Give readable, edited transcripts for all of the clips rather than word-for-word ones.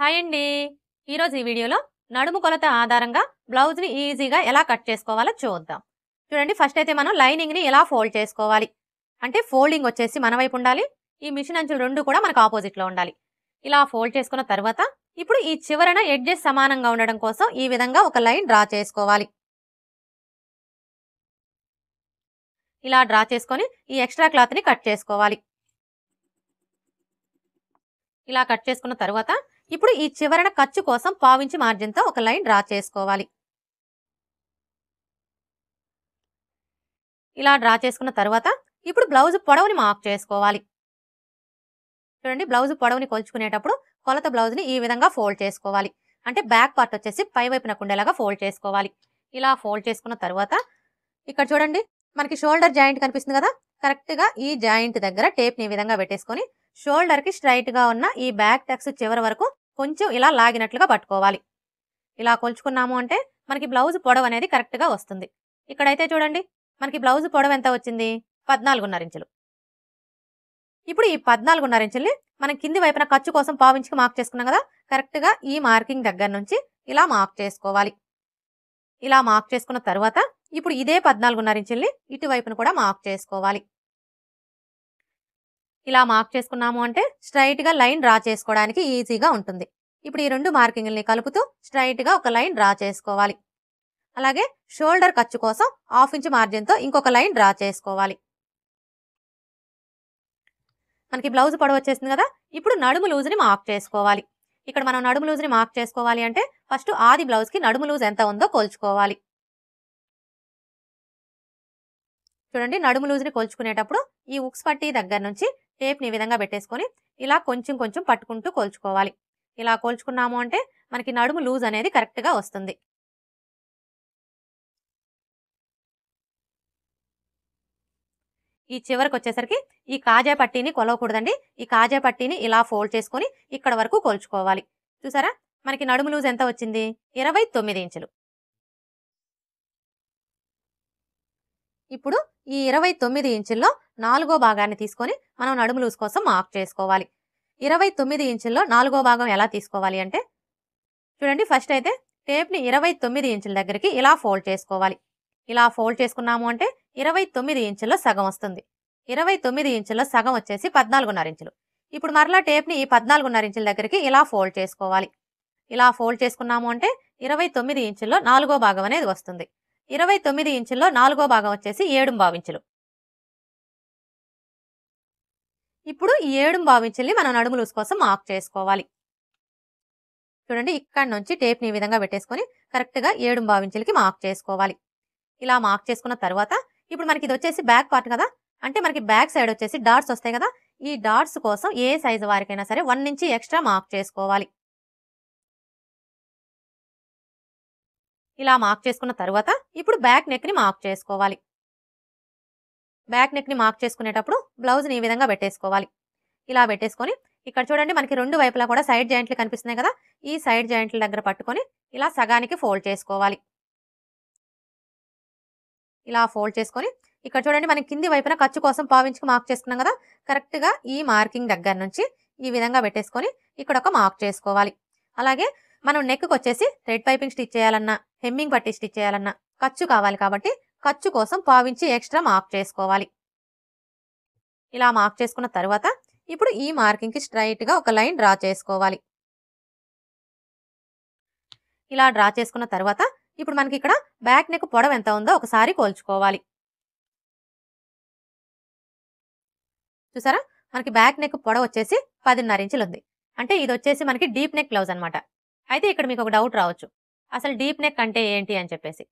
Hi అండి. ఈరోజు ఈ వీడియోలో నడుము కొలత ఆధారంగా బ్లౌజ్ని ఈజీగా ఎలా కట్ చేసుకోవాలో చూద్దాం. చూడండి, ఫస్ట్ అయితే మనం లైనింగ్ని ఎలా ఫోల్డ్ చేసుకోవాలి అంటే ఫోల్డింగ్ వచ్చేసి మన వైపు ఉండాలి. ఈ మిషన్ అంచులు రెండు కూడా మనకు ఆపోజిట్లో ఉండాలి. ఇలా ఫోల్డ్ చేసుకున్న తర్వాత ఇప్పుడు ఈ చివరన ఎడ్జెస్ సమానంగా ఉండడం కోసం ఈ విధంగా ఒక లైన్ డ్రా చేసుకోవాలి. ఇలా డ్రా చేసుకొని ఈ ఎక్స్ట్రా క్లాత్ని కట్ చేసుకోవాలి. ఇలా కట్ చేసుకున్న తర్వాత ఇప్పుడు ఈ చివరన ఖర్చు కోసం పావించి మార్జిన్తో ఒక లైన్ డ్రా చేసుకోవాలి. ఇలా డ్రా చేసుకున్న తర్వాత ఇప్పుడు బ్లౌజ్ పొడవుని మార్క్ చేసుకోవాలి. చూడండి, బ్లౌజ్ పొడవుని కొలుచుకునేటప్పుడు కొలత బ్లౌజ్ని ఈ విధంగా ఫోల్డ్ చేసుకోవాలి. అంటే బ్యాక్ పార్ట్ వచ్చేసి పై వైపునకు ఉండేలాగా ఫోల్డ్ చేసుకోవాలి. ఇలా ఫోల్డ్ చేసుకున్న తర్వాత ఇక్కడ చూడండి, మనకి షోల్డర్ జాయింట్ కనిపిస్తుంది కదా, కరెక్ట్గా ఈ జాయింట్ దగ్గర టేప్ని ఈ విధంగా పెట్టేసుకొని షోల్డర్కి స్ట్రైట్గా ఉన్న ఈ బ్యాక్ టక్స్ చివరి వరకు కొంచెం ఇలా లాగినట్లుగా పట్టుకోవాలి. ఇలా కొలుచుకున్నాము అంటే మనకి బ్లౌజ్ పొడవు అనేది కరెక్ట్గా వస్తుంది. ఇక్కడైతే చూడండి, మనకి బ్లౌజ్ పొడవు ఎంత వచ్చింది, 14.5 ఇంచులు. ఇప్పుడు ఈ 14.5 ఇంచుల్ని మనం కింది వైపున ఖర్చు కోసం పావించుకి మార్క్ చేసుకున్నాం కదా, కరెక్ట్గా ఈ మార్కింగ్ దగ్గర నుంచి ఇలా మార్క్ చేసుకోవాలి. ఇలా మార్క్ చేసుకున్న తర్వాత ఇప్పుడు ఇదే 14.5 ఇంచుల్ని ఇటువైపును కూడా మార్క్ చేసుకోవాలి. ఇలా మార్క్ చేసుకున్నాము అంటే స్ట్రైట్గా లైన్ డ్రా చేసుకోవడానికి ఈజీగా ఉంటుంది. ఇప్పుడు ఈ రెండు మార్కింగ్ని కలుపుతూ స్ట్రైట్గా ఒక లైన్ డ్రా చేసుకోవాలి. అలాగే షోల్డర్ ఖర్చు కోసం 1/2 ఇంచ్ మార్జిన్తో ఇంకొక లైన్ డ్రా చేసుకోవాలి. మనకి బ్లౌజ్ పొడవు వచ్చేసింది కదా, ఇప్పుడు నడుము లూజ్ని మార్క్ చేసుకోవాలి. ఇక్కడ మనం నడుము లూజ్ని మార్క్ చేసుకోవాలి అంటే ఫస్ట్ ఆది బ్లౌజ్కి నడుము లూజ్ ఎంత ఉందో కొలుచుకోవాలి. చూడండి, నడుము లూజ్ని కొలుచుకునేటప్పుడు ఈ ఉక్స్ పట్టీ దగ్గర నుంచి టేప్ని ఈ విధంగా పెట్టేసుకొని ఇలా కొంచెం కొంచెం పట్టుకుంటూ కొలుచుకోవాలి. ఇలా కొలుచుకున్నాము అంటే మనకి నడుము లూజ్ అనేది కరెక్ట్గా వస్తుంది. ఈ చివరికి వచ్చేసరికి ఈ కాజా పట్టీని కొలవకూడదండి. ఈ కాజా పట్టీని ఇలా ఫోల్డ్ చేసుకొని ఇక్కడ వరకు కొలుచుకోవాలి. చూసారా, మనకి నడుము లూజ్ ఎంత వచ్చింది, 29 ఇంచులు. ఇప్పుడు ఈ 29 ఇంచుల్లో 4వ భాగాన్ని తీసుకొని మనం నడుము లూజ్ కోసం మార్క్ చేసుకోవాలి. 29 ఇంచుల్లో 4వ భాగం ఎలా తీసుకోవాలి అంటే చూడండి, ఫస్ట్ అయితే టేప్ని 29 ఇంచుల దగ్గరికి ఇలా ఫోల్డ్ చేసుకోవాలి. ఇలా ఫోల్డ్ చేసుకున్నాము అంటే 29 ఇంచుల్లో సగం వస్తుంది. 29 ఇంచుల్లో సగం వచ్చేసి 14.5 ఇంచులు. ఇప్పుడు మరలా టేప్ని ఈ 14.5 ఇంచుల దగ్గరికి ఇలా ఫోల్డ్ చేసుకోవాలి. ఇలా ఫోల్డ్ చేసుకున్నాము అంటే 29 ఇంచుల్లో 4వ భాగం అనేది వస్తుంది. 29 ఇంచుల్లో 4వ భాగం వచ్చేసి 7.5 ఇంచులు. ఇప్పుడు ఈ 7.5 ఇంచుల్ని మనం నడుము లూజ్ కోసం మార్క్ చేసుకోవాలి. చూడండి, ఇక్కడ నుంచి టేప్ని ఈ విధంగా పెట్టేసుకొని కరెక్ట్గా 7.5 ఇంచులకి మార్క్ చేసుకోవాలి. ఇలా మార్క్ చేసుకున్న తర్వాత ఇప్పుడు మనకి ఇది వచ్చేసి బ్యాక్ పార్ట్ కదా, అంటే మనకి బ్యాక్ సైడ్ వచ్చేసి డాట్స్ వస్తాయి కదా, ఈ డాట్స్ కోసం ఏ సైజు వారికైనా సరే 1 ఇంచ్ ఎక్స్ట్రా మార్క్ చేసుకోవాలి. ఇలా మార్క్ చేసుకున్న తర్వాత ఇప్పుడు బ్యాక్ నెక్ని మార్క్ చేసుకోవాలి. బ్యాక్ నెక్ని మార్క్ చేసుకునేటప్పుడు బ్లౌజ్ని ఈ విధంగా పెట్టేసుకోవాలి. ఇలా పెట్టేసుకొని ఇక్కడ చూడండి, మనకి రెండు వైపులా కూడా సైడ్ జాయింట్లు కనిపిస్తున్నాయి కదా, ఈ సైడ్ జాయింట్ల దగ్గర పట్టుకొని ఇలా సగానికి ఫోల్డ్ చేసుకోవాలి. ఇలా ఫోల్డ్ చేసుకొని ఇక్కడ చూడండి, మనకి కింది వైపున ఖర్చు కోసం పావించుకు మార్క్ చేసుకున్నాం కదా, కరెక్ట్గా ఈ మార్కింగ్ దగ్గర నుంచి ఈ విధంగా పెట్టేసుకొని ఇక్కడ ఒక మార్క్ చేసుకోవాలి. అలాగే మనం నెక్కి వచ్చేసి థ్రెడ్ పైపింగ్ స్టిచ్ చేయాలన్నా హెమ్మింగ్ పట్టి స్టిచ్ చేయాలన్నా ఖర్చు కావాలి కాబట్టి ఖర్చు కోసం పావించి ఎక్స్ట్రా మార్క్ చేసుకోవాలి. ఇలా మార్క్ చేసుకున్న తర్వాత ఇప్పుడు ఈ మార్కింగ్కి స్ట్రైట్గా ఒక లైన్ డ్రా చేసుకోవాలి. ఇలా డ్రా చేసుకున్న తర్వాత ఇప్పుడు మనకి ఇక్కడ బ్యాక్ నెక్ పొడవు ఎంత ఉందో ఒకసారి కొలుచుకోవాలి. చూసారా, మనకి బ్యాక్ నెక్ పొడవు వచ్చేసి 10.5 ఇంచులు ఉంది. అంటే ఇది వచ్చేసి మనకి డీప్ నెక్ బ్లౌజ్ అనమాట. అయితే ఇక్కడ మీకు ఒక డౌట్ రావచ్చు, అసలు డీప్ నెక్ అంటే ఏంటి అని చెప్పేసి.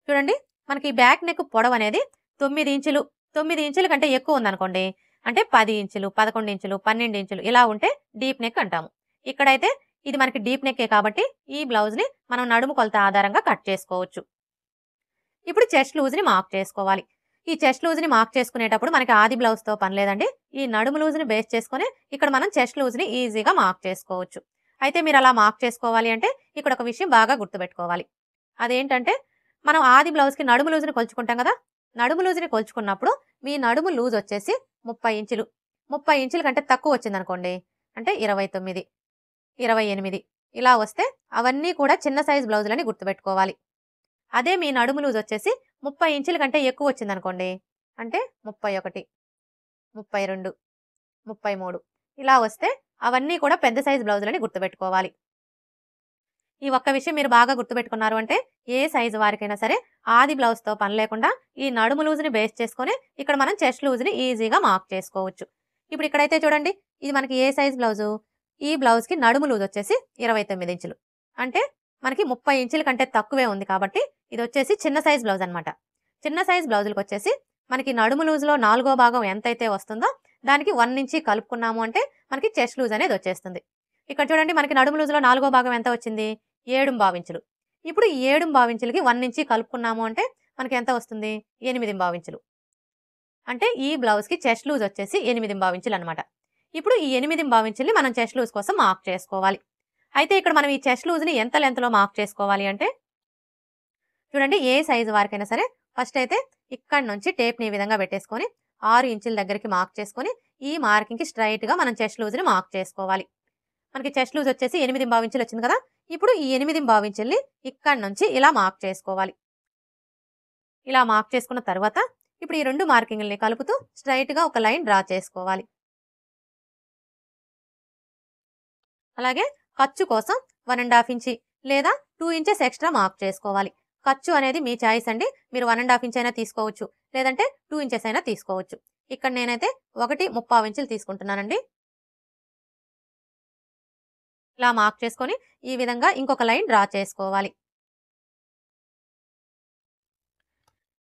చూడండి, మనకి బ్యాక్ నెక్ పొడవు అనేది 9 ఇంచులు 9 ఇంచుల కంటే ఎక్కువ ఉందనుకోండి, అంటే 10 ఇంచులు 11 ఇంచులు 12 ఇంచులు ఇలా ఉంటే డీప్ నెక్ అంటాము. ఇక్కడైతే ఇది మనకి డీప్ నెక్కే కాబట్టి ఈ బ్లౌజ్ని మనం నడుము కొలత ఆధారంగా కట్ చేసుకోవచ్చు. ఇప్పుడు చెస్ట్ లూజ్ని మార్క్ చేసుకోవాలి. ఈ చెస్ట్ లూజ్ని మార్క్ చేసుకునేటప్పుడు మనకి ఆది బ్లౌజ్తో పని లేదండి. ఈ నడుము లూజ్ని బేస్ చేసుకొని ఇక్కడ మనం చెస్ట్ లూజ్ని ఈజీగా మార్క్ చేసుకోవచ్చు. అయితే మీరు అలా మార్క్ చేసుకోవాలి అంటే ఇక్కడ ఒక విషయం బాగా గుర్తుపెట్టుకోవాలి. అదేంటంటే మనం ఆది బ్లౌజ్కి నడుము లూజ్ని కొలుచుకుంటాం కదా, నడుము లూజ్ని కొలుచుకున్నప్పుడు మీ నడుము లూజ్ వచ్చేసి 30 ఇంచులు. 30 ఇంచుల కంటే తక్కువ వచ్చిందనుకోండి అంటే 29, 28 ఇలా వస్తే అవన్నీ కూడా చిన్న సైజ్ బ్లౌజులని గుర్తుపెట్టుకోవాలి. అదే మీ నడుము లూజ్ వచ్చేసి 30 ఇంచుల కంటే ఎక్కువ వచ్చిందనుకోండి, అంటే 31, 32, 33 ఇలా వస్తే అవన్నీ కూడా పెద్ద సైజ్ బ్లౌజులని గుర్తుపెట్టుకోవాలి. ఈ ఒక్క విషయం మీరు బాగా గుర్తుపెట్టుకున్నారు అంటే ఏ సైజు వారికైనా సరే ఆది బ్లౌజ్తో పని లేకుండా ఈ నడుము లూజ్ని బేస్ చేసుకొని ఇక్కడ మనం చెస్ట్ లూజ్ని ఈజీగా మార్క్ చేసుకోవచ్చు. ఇప్పుడు ఇక్కడైతే చూడండి, ఇది మనకి ఏ సైజ్ బ్లౌజు, ఈ బ్లౌజ్కి నడుము లూజ్ వచ్చేసి 29 ఇంచులు, అంటే మనకి 30 ఇంచుల కంటే తక్కువే ఉంది కాబట్టి ఇది వచ్చేసి చిన్న సైజ్ బ్లౌజ్ అనమాట. చిన్న సైజ్ బ్లౌజులకు వచ్చేసి మనకి నడుము లూజ్లో 4వ భాగం ఎంతైతే వస్తుందో దానికి 1 ఇంచి కలుపుకున్నాము అంటే మనకి చెస్ట్ లూజ్ అనేది వచ్చేస్తుంది. ఇక్కడ చూడండి, మనకి నడుము లూజ్లో 4వ భాగం ఎంత వచ్చింది, 7.5 ఇంచులు. ఇప్పుడు ఈ 7.5 ఇంచులకి 1 ఇంచి కలుపుకున్నాము అంటే మనకి ఎంత వస్తుంది, 8.5 ఇంచులు. అంటే ఈ బ్లౌజ్కి చెస్ట్ లూజ్ వచ్చేసి 8.5 ఇంచులు అనమాట. ఇప్పుడు ఈ 8.5 ఇంచుల్ని మనం చెస్ట్ లూజ్ కోసం మార్క్ చేసుకోవాలి. అయితే ఇక్కడ మనం ఈ చెస్ట్ లూజ్ని ఎంత లెంత్లో మార్క్ చేసుకోవాలి అంటే చూడండి, ఏ సైజు వారికైనా సరే ఫస్ట్ అయితే ఇక్కడ నుంచి టేప్ని ఈ విధంగా పెట్టేసుకొని 6 ఇంచుల దగ్గరికి మార్క్ చేసుకొని ఈ మార్కింగ్కి స్ట్రైట్గా మనం చెస్ట్ లూజ్ని మార్క్ చేసుకోవాలి. మనకి చెస్ట్ లూజ్ వచ్చేసి 8.5 ఇంచులు వచ్చింది కదా. ఇప్పుడు ఈ 8.5 ఇంచుల్ని ఇక్కడ నుంచి ఇలా మార్క్ చేసుకోవాలి. ఇలా మార్క్ చేసుకున్న తర్వాత ఇప్పుడు ఈ 2 మార్కింగ్ని కలుపుతూ స్ట్రైట్గా ఒక లైన్ డ్రా చేసుకోవాలి. అలాగే ఖర్చు కోసం 1.5 ఇంచి లేదా 2 ఇంచెస్ ఎక్స్ట్రా మార్క్ చేసుకోవాలి. ఖర్చు అనేది మీ చాయిస్ అండి, మీరు 1.5 ఇంచ్ అయినా తీసుకోవచ్చు, లేదంటే 2 ఇంచెస్ అయినా తీసుకోవచ్చు. ఇక్కడ నేనైతే 1.35 ఇంచులు తీసుకుంటున్నానండి. ఇలా మార్క్ చేసుకొని ఈ విధంగా ఇంకొక లైన్ డ్రా చేసుకోవాలి.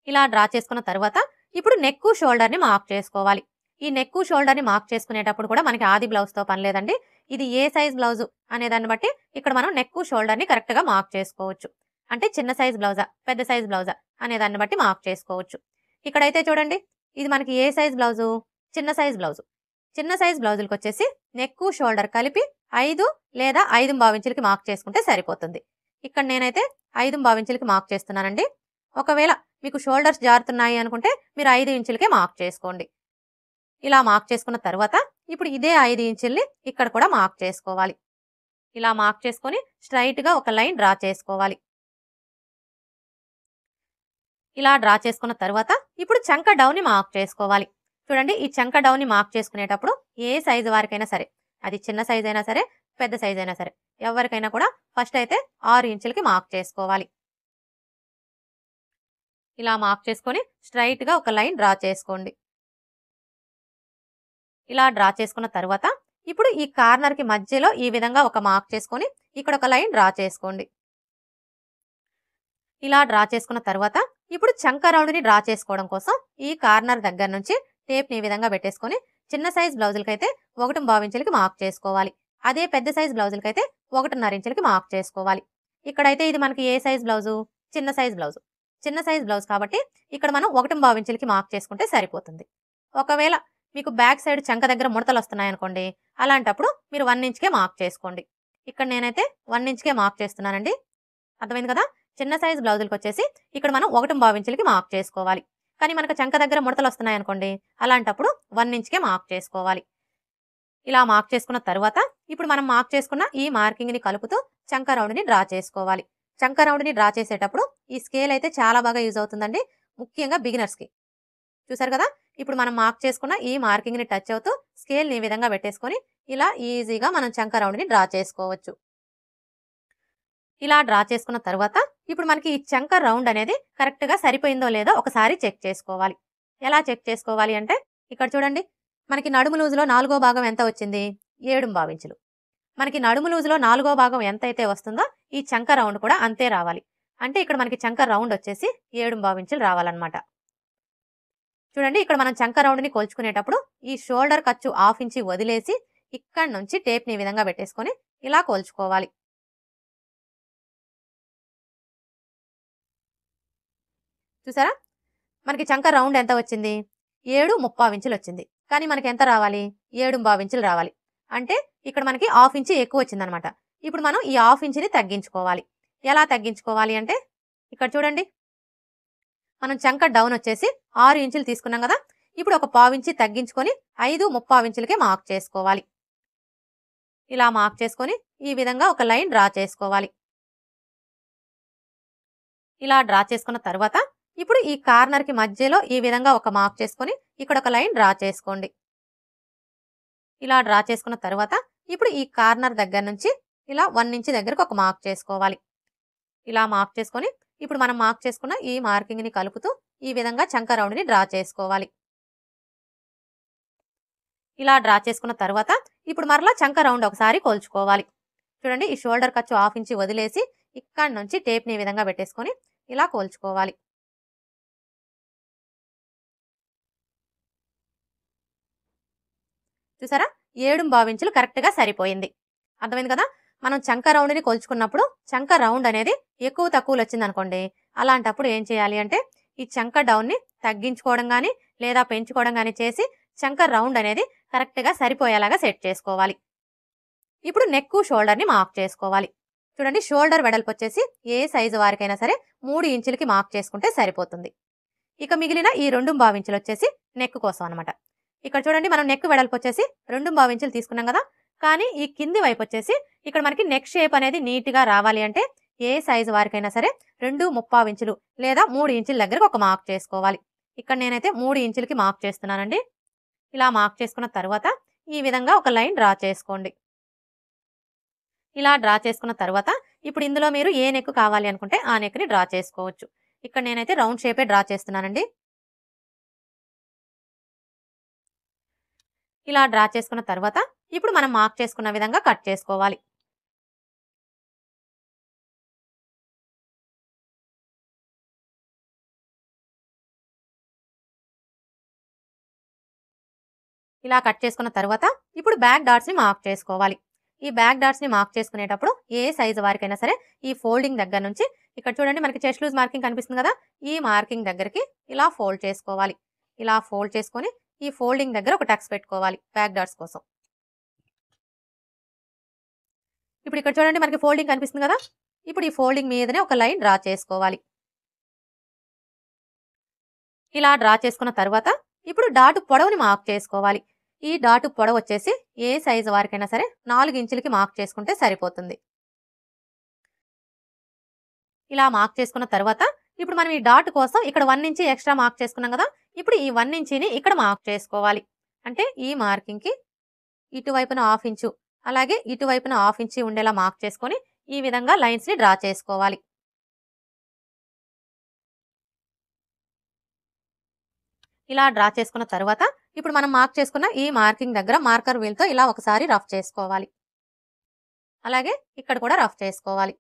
ఇలా డ్రా చేసుకున్న తర్వాత ఇప్పుడు నెక్ షోల్డర్ని మార్క్ చేసుకోవాలి. ఈ నెక్ షోల్డర్ని మార్క్ చేసుకునేటప్పుడు కూడా మనకి ఆది బ్లౌజ్తో పని లేదండి. ఇది ఏ సైజ్ బ్లౌజు అనే దాన్ని బట్టి ఇక్కడ మనం నెక్ షోల్డర్ని కరెక్ట్గా మార్క్ చేసుకోవచ్చు. అంటే చిన్న సైజ్ బ్లౌజా పెద్ద సైజ్ బ్లౌజా అనే దాన్ని బట్టి మార్క్ చేసుకోవచ్చు. ఇక్కడైతే చూడండి, ఇది మనకి ఏ సైజ్ బ్లౌజు, చిన్న సైజ్ బ్లౌజు. చిన్న సైజ్ బ్లౌజులకు వచ్చేసి నెక్ షోల్డర్ కలిపి 5 లేదా 5.5 ఇంచులకి మార్క్ చేసుకుంటే సరిపోతుంది. ఇక్కడ నేనైతే 5.5 ఇంచులకి మార్క్ చేస్తున్నానండి. ఒకవేళ మీకు షోల్డర్స్ జారుతున్నాయి అనుకుంటే మీరు 5 ఇంచులకే మార్క్ చేసుకోండి. ఇలా మార్క్ చేసుకున్న తర్వాత ఇప్పుడు ఇదే 5 ఇంచుల్ని ఇక్కడ కూడా మార్క్ చేసుకోవాలి. ఇలా మార్క్ చేసుకొని స్ట్రైట్గా ఒక లైన్ డ్రా చేసుకోవాలి. ఇలా డ్రా చేసుకున్న తర్వాత ఇప్పుడు చంక డౌన్ని మార్క్ చేసుకోవాలి. చూడండి, ఈ చంక డౌన్ని మార్క్ చేసుకునేటప్పుడు ఏ సైజు వారికైనా సరే, అది చిన్న సైజ్ అయినా సరే పెద్ద సైజ్ అయినా సరే, ఎవరికైనా కూడా ఫస్ట్ అయితే 6 ఇంచులకి మార్క్ చేసుకోవాలి. ఇలా మార్క్ చేసుకొని స్ట్రైట్గా ఒక లైన్ డ్రా చేసుకోండి. ఇలా డ్రా చేసుకున్న తర్వాత ఇప్పుడు ఈ కార్నర్కి మధ్యలో ఈ విధంగా ఒక మార్క్ చేసుకొని ఇక్కడ ఒక లైన్ డ్రా చేసుకోండి. ఇలా డ్రా చేసుకున్న తర్వాత ఇప్పుడు చంక రౌండ్ని డ్రా చేసుకోవడం కోసం ఈ కార్నర్ దగ్గర నుంచి టేప్ని ఈ విధంగా పెట్టేసుకొని చిన్న సైజ్ బ్లౌజులకైతే 1.5 ఇంచులకి మార్క్ చేసుకోవాలి. అదే పెద్ద సైజ్ బ్లౌజులకైతే 1.5 ఇంచులకి మార్క్ చేసుకోవాలి. ఇక్కడైతే ఇది మనకి ఏ సైజ్ బ్లౌజు, చిన్న సైజ్ బ్లౌజు. చిన్న సైజ్ బ్లౌజ్ కాబట్టి ఇక్కడ మనం 1.5 ఇంచులకి మార్క్ చేసుకుంటే సరిపోతుంది. ఒకవేళ మీకు బ్యాక్ సైడ్ చంక దగ్గర ముడతలు వస్తున్నాయనుకోండి, అలాంటప్పుడు మీరు 1 ఇంచ్కే మార్క్ చేసుకోండి. ఇక్కడ నేనైతే 1 ఇంచ్కే మార్క్ చేస్తున్నానండి. అర్థమైంది కదా. చిన్న సైజ్ బ్లౌజులకు వచ్చేసి ఇక్కడ మనం 1.5 ఇంచులకి మార్క్ చేసుకోవాలి. కానీ మనకు చంక దగ్గర ముడతలు వస్తున్నాయనుకోండి, అలాంటప్పుడు 1 ఇంచ్కే మార్క్ చేసుకోవాలి. ఇలా మార్క్ చేసుకున్న తర్వాత ఇప్పుడు మనం మార్క్ చేసుకున్న ఈ మార్కింగ్ని కలుపుతూ చంక రౌండ్ని డ్రా చేసుకోవాలి. చంక రౌండ్ని డ్రా చేసేటప్పుడు ఈ స్కేల్ అయితే చాలా బాగా యూజ్ అవుతుందండి, ముఖ్యంగా బిగినర్స్కి. చూసారు కదా, ఇప్పుడు మనం మార్క్ చేసుకున్న ఈ మార్కింగ్ని టచ్ అవుతూ స్కేల్ని ఈ విధంగా పెట్టేసుకొని ఇలా ఈజీగా మనం చంక రౌండ్ని డ్రా చేసుకోవచ్చు. ఇలా డ్రా చేసుకున్న తర్వాత ఇప్పుడు మనకి ఈ చంక రౌండ్ అనేది కరెక్ట్గా సరిపోయిందో లేదో ఒకసారి చెక్ చేసుకోవాలి. ఎలా చెక్ చేసుకోవాలి అంటే ఇక్కడ చూడండి, మనకి నడుము లూజులో 4వ భాగం ఎంత వచ్చింది, 7.5 ఇంచులు. మనకి నడుము లూజులో 4వ భాగం ఎంత అయితే వస్తుందో ఈ చంక రౌండ్ కూడా అంతే రావాలి. అంటే ఇక్కడ మనకి చంక రౌండ్ వచ్చేసి 7.5 ఇంచులు రావాలన్నమాట. చూడండి, ఇక్కడ మనం చంక రౌండ్ని కొలుచుకునేటప్పుడు ఈ షోల్డర్ ఖర్చు 1/2 ఇంచి వదిలేసి ఇక్కడ నుంచి టేప్ని ఈ విధంగా పెట్టేసుకొని ఇలా కొలుచుకోవాలి. చూసారా, మనకి చంక రౌండ్ ఎంత వచ్చింది, 7.5 ఇంచులు వచ్చింది. కానీ మనకి ఎంత రావాలి, 7.5 ఇంచులు రావాలి. అంటే ఇక్కడ మనకి 1/2 ఇంచి ఎక్కువ వచ్చిందనమాట. ఇప్పుడు మనం ఈ 1/2 ఇంచిని తగ్గించుకోవాలి. ఎలా తగ్గించుకోవాలి అంటే ఇక్కడ చూడండి, మనం చంక డౌన్ వచ్చేసి 6 ఇంచులు తీసుకున్నాం కదా. ఇప్పుడు ఒక 1/4 ఇంచి తగ్గించుకొని 5.5 ఇంచులకే మార్క్ చేసుకోవాలి. ఇలా మార్క్ చేసుకొని ఈ విధంగా ఒక లైన్ డ్రా చేసుకోవాలి. ఇలా డ్రా చేసుకున్న తర్వాత ఇప్పుడు ఈ కార్నర్కి మధ్యలో ఈ విధంగా ఒక మార్క్ చేసుకొని ఇక్కడ ఒక లైన్ డ్రా చేసుకోండి. ఇలా డ్రా చేసుకున్న తర్వాత ఇప్పుడు ఈ కార్నర్ దగ్గర నుంచి ఇలా 1 ఇంచ్ దగ్గరకు ఒక మార్క్ చేసుకోవాలి. ఇలా మార్క్ చేసుకొని ఇప్పుడు మనం మార్క్ చేసుకున్న ఈ మార్కింగ్ని కలుపుతూ ఈ విధంగా చంక రౌండ్ని డ్రా చేసుకోవాలి. ఇలా డ్రా చేసుకున్న తర్వాత ఇప్పుడు మరలా చంక రౌండ్ ఒకసారి కొలుచుకోవాలి. చూడండి, ఈ షోల్డర్ ఖర్చు 1/2 ఇంచ్ వదిలేసి ఇక్కడ నుంచి టేప్ని ఈ విధంగా పెట్టేసుకొని ఇలా కొలుచుకోవాలి. చూసారా, 7.5 ఇంచులు కరెక్ట్గా సరిపోయింది. అర్థమైంది కదా. మనం చంక రౌండ్ని కొలుచుకున్నప్పుడు చంక రౌండ్ అనేది ఎక్కువ తక్కువలు వచ్చింది అనుకోండి, అలాంటప్పుడు ఏం చేయాలి అంటే ఈ చంక డౌన్ని తగ్గించుకోవడం కానీ లేదా పెంచుకోవడం కానీ చేసి చంక రౌండ్ అనేది కరెక్ట్గా సరిపోయేలాగా సెట్ చేసుకోవాలి. ఇప్పుడు నెక్ షోల్డర్ని మార్క్ చేసుకోవాలి. చూడండి, షోల్డర్ వెడల్పు వచ్చేసి ఏ సైజు వారికైనా సరే 3 ఇంచులకి మార్క్ చేసుకుంటే సరిపోతుంది. ఇక మిగిలిన ఈ 2.5 ఇంచులు వచ్చేసి నెక్ కోసం అనమాట. ఇక్కడ చూడండి, మనం నెక్ వెడల్పు వచ్చేసి 2.5 ఇంచులు తీసుకున్నాం కదా, కానీ ఈ కింది వైపు వచ్చేసి ఇక్కడ మనకి నెక్ షేప్ అనేది నీట్గా రావాలి అంటే ఏ సైజు వారికైనా సరే 2.5 ఇంచులు లేదా 3 ఇంచుల దగ్గరకు ఒక మార్క్ చేసుకోవాలి. ఇక్కడ నేనైతే 3 ఇంచులకి మార్క్ చేస్తున్నానండి. ఇలా మార్క్ చేసుకున్న తర్వాత ఈ విధంగా ఒక లైన్ డ్రా చేసుకోండి. ఇలా డ్రా చేసుకున్న తర్వాత ఇప్పుడు ఇందులో మీరు ఏ నెక్ కావాలి అనుకుంటే ఆ నెక్ని డ్రా చేసుకోవచ్చు. ఇక్కడ నేనైతే రౌండ్ షేపే డ్రా చేస్తున్నానండి. ఇలా డ్రా చేసుకున్న తర్వాత ఇప్పుడు మనం మార్క్ చేసుకున్న విధంగా కట్ చేసుకోవాలి. ఇలా కట్ చేసుకున్న తర్వాత ఇప్పుడు బ్యాక్ డాట్స్ని మార్క్ చేసుకోవాలి. ఈ బ్యాక్ డాట్స్ని మార్క్ చేసుకునేటప్పుడు ఏ సైజు వారికైనా సరే ఈ ఫోల్డింగ్ దగ్గర నుంచి ఇక్కడ చూడండి మనకి చెస్ట్ లూజ్ మార్కింగ్ కనిపిస్తుంది కదా, ఈ మార్కింగ్ దగ్గరికి ఇలా ఫోల్డ్ చేసుకోవాలి. ఇలా ఫోల్డ్ చేసుకొని ఈ ఫోల్డింగ్ దగ్గర ఒక టక్స్ పెట్టుకోవాలి బ్యాక్ డాట్స్ కోసం. ఇప్పుడు ఇక్కడ చూడండి మనకి ఫోల్డింగ్ కనిపిస్తుంది కదా, ఇప్పుడు ఈ ఫోల్డింగ్ మీదనే ఒక లైన్ డ్రా చేసుకోవాలి. ఇలా డ్రా చేసుకున్న తర్వాత ఇప్పుడు డాటు పొడవుని మార్క్ చేసుకోవాలి. ఈ డాటు పొడవు వచ్చేసి ఏ సైజు వారికైనా సరే 4 ఇంచులకి మార్క్ చేసుకుంటే సరిపోతుంది. ఇలా మార్క్ చేసుకున్న తర్వాత ఇప్పుడు మనం ఈ డాట్ కోసం ఇక్కడ 1 ఇంచ్ ఎక్స్ట్రా మార్క్ చేసుకున్నాం కదా, ఇప్పుడు ఈ 1 ఇంచిని ఇక్కడ మార్క్ చేసుకోవాలి. అంటే ఈ మార్కింగ్కి ఇటువైపున 1/2 ఇంచు అలాగే ఇటువైపున 1/2 ఇంచు ఉండేలా మార్క్ చేసుకొని ఈ విధంగా లైన్స్ని డ్రా చేసుకోవాలి. ఇలా డ్రా చేసుకున్న తర్వాత ఇప్పుడు మనం మార్క్ చేసుకున్న ఈ మార్కింగ్ దగ్గర మార్కర్ వీల్తో ఇలా ఒకసారి రఫ్ చేసుకోవాలి. అలాగే ఇక్కడ కూడా రఫ్ చేసుకోవాలి.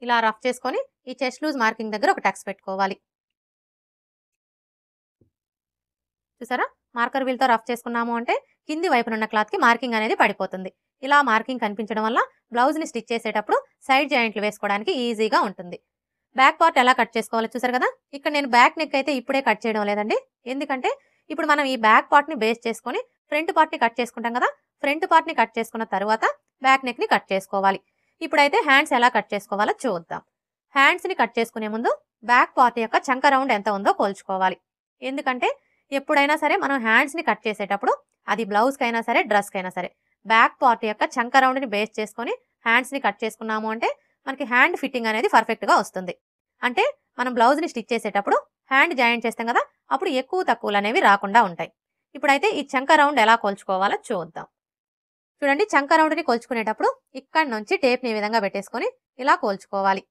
ఇలా రఫ్ చేసుకొని ఈ చెస్ట్ లూజ్ మార్కింగ్ దగ్గర ఒక టక్స్ పెట్టుకోవాలి. చూసారా, మార్కర్ వీల్తో రఫ్ చేసుకున్నాము అంటే కింది వైపునున్న క్లాత్కి మార్కింగ్ అనేది పడిపోతుంది. ఇలా మార్కింగ్ కనిపించడం వల్ల బ్లౌజ్ని స్టిచ్ చేసేటప్పుడు సైడ్ జాయింట్లు వేసుకోవడానికి ఈజీగా ఉంటుంది. బ్యాక్ పార్ట్ ఎలా కట్ చేసుకోవాలో చూసారు కదా. ఇక్కడ నేను బ్యాక్ నెక్ అయితే ఇప్పుడే కట్ చేయడం లేదండి, ఎందుకంటే ఇప్పుడు మనం ఈ బ్యాక్ పార్ట్ని బేస్ చేసుకొని ఫ్రంట్ పార్ట్ని కట్ చేసుకుంటాం కదా. ఫ్రంట్ పార్ట్ని కట్ చేసుకున్న తర్వాత బ్యాక్ నెక్ని కట్ చేసుకోవాలి. ఇప్పుడైతే హ్యాండ్స్ ఎలా కట్ చేసుకోవాలో చూద్దాం. హ్యాండ్స్ని కట్ చేసుకునే ముందు బ్యాక్ పార్ట్ యొక్క చంక రౌండ్ ఎంత ఉందో కొలుచుకోవాలి. ఎందుకంటే ఎప్పుడైనా సరే మనం హ్యాండ్స్ని కట్ చేసేటప్పుడు అది బ్లౌజ్కైనా సరే డ్రెస్కైనా సరే బ్యాక్ పార్ట్ యొక్క చంక రౌండ్ని బేస్ చేసుకొని హ్యాండ్స్ని కట్ చేసుకున్నాము అంటే మనకి హ్యాండ్ ఫిట్టింగ్ అనేది పర్ఫెక్ట్గా వస్తుంది. అంటే మనం బ్లౌజ్ని స్టిచ్ చేసేటప్పుడు హ్యాండ్ జాయింట్ చేస్తాం కదా, అప్పుడు ఎక్కువ తక్కువలు అనేవి రాకుండా ఉంటాయి. ఇప్పుడైతే ఈ చంక రౌండ్ ఎలా కొలుచుకోవాలో చూద్దాం. చూడండి, చంక రౌండ్ని కొలుచుకునేటప్పుడు ఇక్కడ నుంచి టేప్ని ఈ విధంగా పెట్టేసుకొని ఇలా కొలుచుకోవాలి.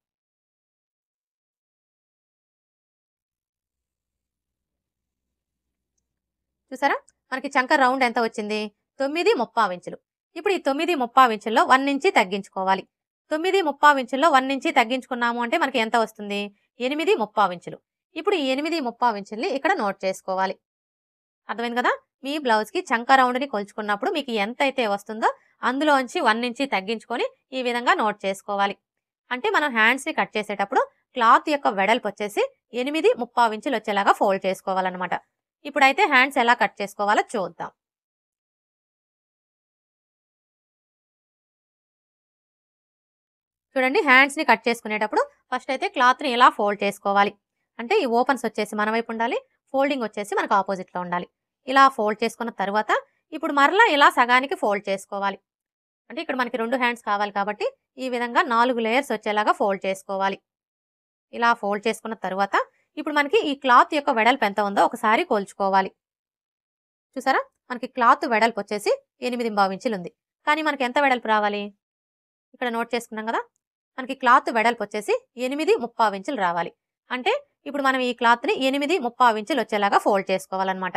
చూసారా, మనకి చంక రౌండ్ ఎంత వచ్చింది? 9.35 ఇంచులు. ఇప్పుడు ఈ 9.35 ఇంచుల్లో 1 ఇంచి తగ్గించుకోవాలి. 9.35 ఇంచుల్లో 1 ఇంచి తగ్గించుకున్నాము అంటే మనకి ఎంత వస్తుంది? 8.35 ఇంచులు. ఇప్పుడు ఈ 8.35 ఇంచుల్ని ఇక్కడ నోట్ చేసుకోవాలి. అర్థమైంది కదా. మీ బ్లౌజ్కి చంక రౌండ్ని కొలుచుకున్నప్పుడు మీకు ఎంత అయితే వస్తుందో అందులోంచి 1 ఇంచి తగ్గించుకొని ఈ విధంగా నోట్ చేసుకోవాలి. అంటే మనం హ్యాండ్స్ని కట్ చేసేటప్పుడు క్లాత్ యొక్క వెడల్పు వచ్చేసి 8.35 ఇంచులు వచ్చేలాగా ఫోల్డ్ చేసుకోవాలన్నమాట. ఇప్పుడైతే హ్యాండ్స్ ఎలా కట్ చేసుకోవాలో చూద్దాం. చూడండి, హ్యాండ్స్ని కట్ చేసుకునేటప్పుడు ఫస్ట్ అయితే క్లాత్ని ఎలా ఫోల్డ్ చేసుకోవాలి అంటే ఈ ఓపెన్స్ వచ్చేసి మన వైపు ఉండాలి, ఫోల్డింగ్ వచ్చేసి మనకు ఆపోజిట్లో ఉండాలి. ఇలా ఫోల్డ్ చేసుకున్న తర్వాత ఇప్పుడు మరలా ఇలా సగానికి ఫోల్డ్ చేసుకోవాలి. అంటే ఇక్కడ మనకి 2 హ్యాండ్స్ కావాలి కాబట్టి ఈ విధంగా 4 లేయర్స్ వచ్చేలాగా ఫోల్డ్ చేసుకోవాలి. ఇలా ఫోల్డ్ చేసుకున్న తర్వాత ఇప్పుడు మనకి ఈ క్లాత్ యొక్క వెడల్పు ఎంత ఉందో ఒకసారి కొలుచుకోవాలి. చూసారా, మనకి క్లాత్ వెడల్పు వచ్చేసి 8.25 ఇంచులు ఉంది. కానీ మనకి ఎంత వెడల్పు రావాలి? ఇక్కడ నోట్ చేసుకున్నాం కదా, మనకి క్లాత్ వెడల్పు వచ్చేసి 8.25 ఇంచులు రావాలి. అంటే ఇప్పుడు మనం ఈ క్లాత్ని 8.25 ఇంచులు వచ్చేలాగా ఫోల్డ్ చేసుకోవాలన్నమాట.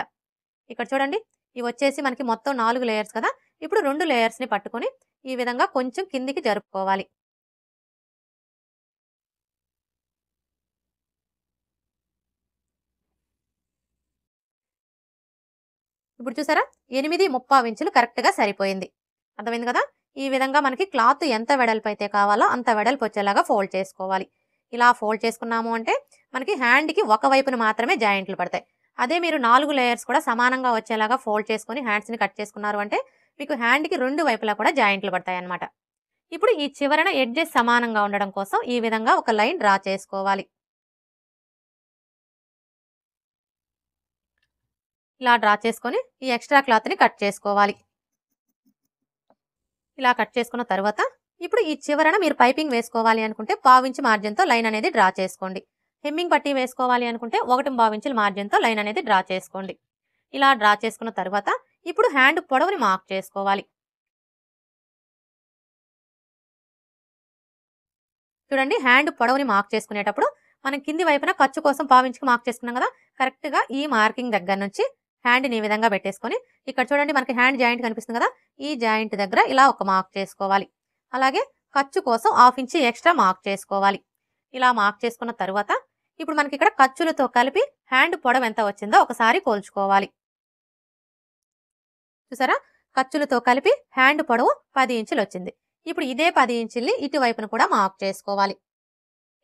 ఇక్కడ చూడండి, ఇవి వచ్చేసి మనకి మొత్తం 4 లేయర్స్ కదా. ఇప్పుడు 2 లేయర్స్ని పట్టుకొని ఈ విధంగా కొంచెం కిందికి జరుపుకోవాలి. ఇప్పుడు చూసారా, 8.25 ఇంచులు కరెక్ట్గా సరిపోయింది. అర్థమైంది కదా. ఈ విధంగా మనకి క్లాత్ ఎంత వెడల్పు అయితే కావాలో అంత వెడల్పు వచ్చేలాగా ఫోల్డ్ చేసుకోవాలి. ఇలా ఫోల్డ్ చేసుకున్నాము అంటే మనకి హ్యాండ్కి ఒక వైపున మాత్రమే జాయింట్లు పడతాయి. అదే మీరు 4 లేయర్స్ కూడా సమానంగా వచ్చేలాగా ఫోల్డ్ చేసుకొని హ్యాండ్స్ని కట్ చేసుకున్నారు అంటే మీకు హ్యాండ్కి 2 వైపులా కూడా జాయింట్లు పడతాయి అన్నమాట. ఇప్పుడు ఈ చివరన ఎడ్జెస్ సమానంగా ఉండడం కోసం ఈ విధంగా ఒక లైన్ డ్రా చేసుకోవాలి. ఇలా డ్రా చేసుకొని ఈ ఎక్స్ట్రా క్లాత్ని కట్ చేసుకోవాలి. ఇలా కట్ చేసుకున్న తర్వాత ఇప్పుడు ఈ చివరన మీరు పైపింగ్ వేసుకోవాలి అనుకుంటే 1/2 ఇంచ్ మార్జిన్తో లైన్ అనేది డ్రా చేసుకోండి. హెమ్మింగ్ పట్టీ వేసుకోవాలి అనుకుంటే 1.25 ఇంచుల మార్జిన్తో లైన్ అనేది డ్రా చేసుకోండి. ఇలా డ్రా చేసుకున్న తర్వాత ఇప్పుడు హ్యాండ్ పొడవుని మార్క్ చేసుకోవాలి. చూడండి, హ్యాండ్ పొడవుని మార్క్ చేసుకునేటప్పుడు మనం కింది వైపున ఖర్చు కోసం 1/2 ఇంచుకి మార్క్ చేసుకున్నాం కదా. కరెక్ట్గా ఈ మార్కింగ్ దగ్గర నుంచి హ్యాండ్ని ఈ విధంగా పెట్టేసుకొని ఇక్కడ చూడండి మనకి హ్యాండ్ జాయింట్ కనిపిస్తుంది కదా, ఈ జాయింట్ దగ్గర ఇలా ఒక మార్క్ చేసుకోవాలి. అలాగే ఖర్చు కోసం 1/2 ఇంచ్ ఎక్స్ట్రా మార్క్ చేసుకోవాలి. ఇలా మార్క్ చేసుకున్న తర్వాత ఇప్పుడు మనకి ఇక్కడ ఖర్చులతో కలిపి హ్యాండ్ పొడవు ఎంత వచ్చిందో ఒకసారి కోల్చుకోవాలి. చూసారా, ఖర్చులతో కలిపి హ్యాండ్ పొడవు 10 ఇంచులు వచ్చింది. ఇప్పుడు ఇదే 10 ఇంచుల్ని ఇటువైపును కూడా మార్క్ చేసుకోవాలి.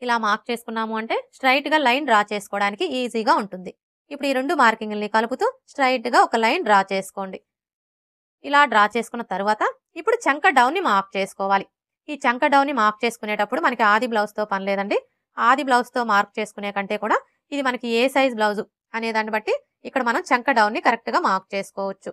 ఇలా మార్క్ చేసుకున్నాము అంటే స్ట్రైట్గా లైన్ డ్రా చేసుకోవడానికి ఈజీగా ఉంటుంది. ఇప్పుడు ఈ 2 మార్కింగ్ని కలుపుతూ స్ట్రైట్గా ఒక లైన్ డ్రా చేసుకోండి. ఇలా డ్రా చేసుకున్న తర్వాత ఇప్పుడు చంక డౌన్ని మార్క్ చేసుకోవాలి. ఈ చంక డౌన్ని మార్క్ చేసుకునేటప్పుడు మనకి ఆది బ్లౌజ్తో పని లేదండి. ఆది బ్లౌజ్తో మార్క్ చేసుకునే కంటే కూడా ఇది మనకి ఏ సైజ్ బ్లౌజు అనే దాన్ని బట్టి ఇక్కడ మనం చంక డౌన్ని కరెక్ట్గా మార్క్ చేసుకోవచ్చు.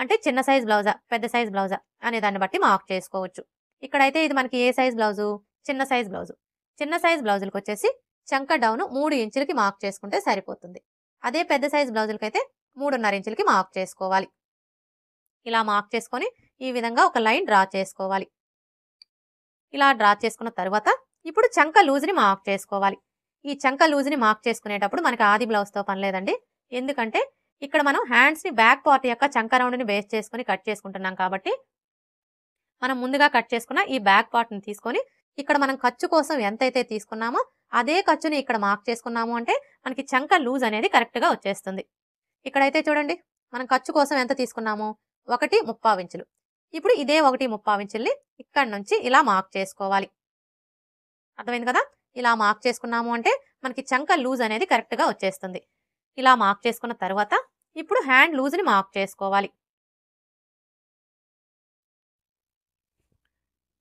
అంటే చిన్న సైజ్ బ్లౌజా పెద్ద సైజ్ బ్లౌజా అనే దాన్ని బట్టి మార్క్ చేసుకోవచ్చు. ఇక్కడైతే ఇది మనకి ఏ సైజ్ బ్లౌజు? చిన్న సైజ్ బ్లౌజు. చిన్న సైజ్ బ్లౌజులకు వచ్చేసి చంక డౌన్ 3 ఇంచులకి మార్క్ చేసుకుంటే సరిపోతుంది. అదే పెద్ద సైజ్ బ్లౌజులకి అయితే 3.5 ఇంచులకి మార్క్ చేసుకోవాలి. ఇలా మార్క్ చేసుకొని ఈ విధంగా ఒక లైన్ డ్రా చేసుకోవాలి. ఇలా డ్రా చేసుకున్న తర్వాత ఇప్పుడు చంక లూజ్ని మార్క్ చేసుకోవాలి. ఈ చంక లూజ్ని మార్క్ చేసుకునేటప్పుడు మనకి ఆది బ్లౌజ్తో పని లేదండి. ఎందుకంటే ఇక్కడ మనం హ్యాండ్స్ని బ్యాక్ పార్ట్ యొక్క చంక రౌండ్ని బేస్ చేసుకుని కట్ చేసుకుంటున్నాం కాబట్టి మనం ముందుగా కట్ చేసుకున్న ఈ బ్యాక్ పార్ట్ని తీసుకొని ఇక్కడ మనం ఖర్చు కోసం ఎంతైతే తీసుకున్నామో అదే ఖర్చుని ఇక్కడ మార్క్ చేసుకున్నాము అంటే మనకి చంక లూజ్ అనేది కరెక్ట్గా వచ్చేస్తుంది. ఇక్కడైతే చూడండి మనం ఖర్చు కోసం ఎంత తీసుకున్నాము? 1.35 ఇంచులు. ఇప్పుడు ఇదే 1.35 ఇంచుల్ని ఇక్కడ నుంచి ఇలా మార్క్ చేసుకోవాలి. అర్థమైంది కదా. ఇలా మార్క్ చేసుకున్నాము అంటే మనకి చంక లూజ్ అనేది కరెక్ట్గా వచ్చేస్తుంది. ఇలా మార్క్ చేసుకున్న తర్వాత ఇప్పుడు హ్యాండ్ లూజ్ని మార్క్ చేసుకోవాలి.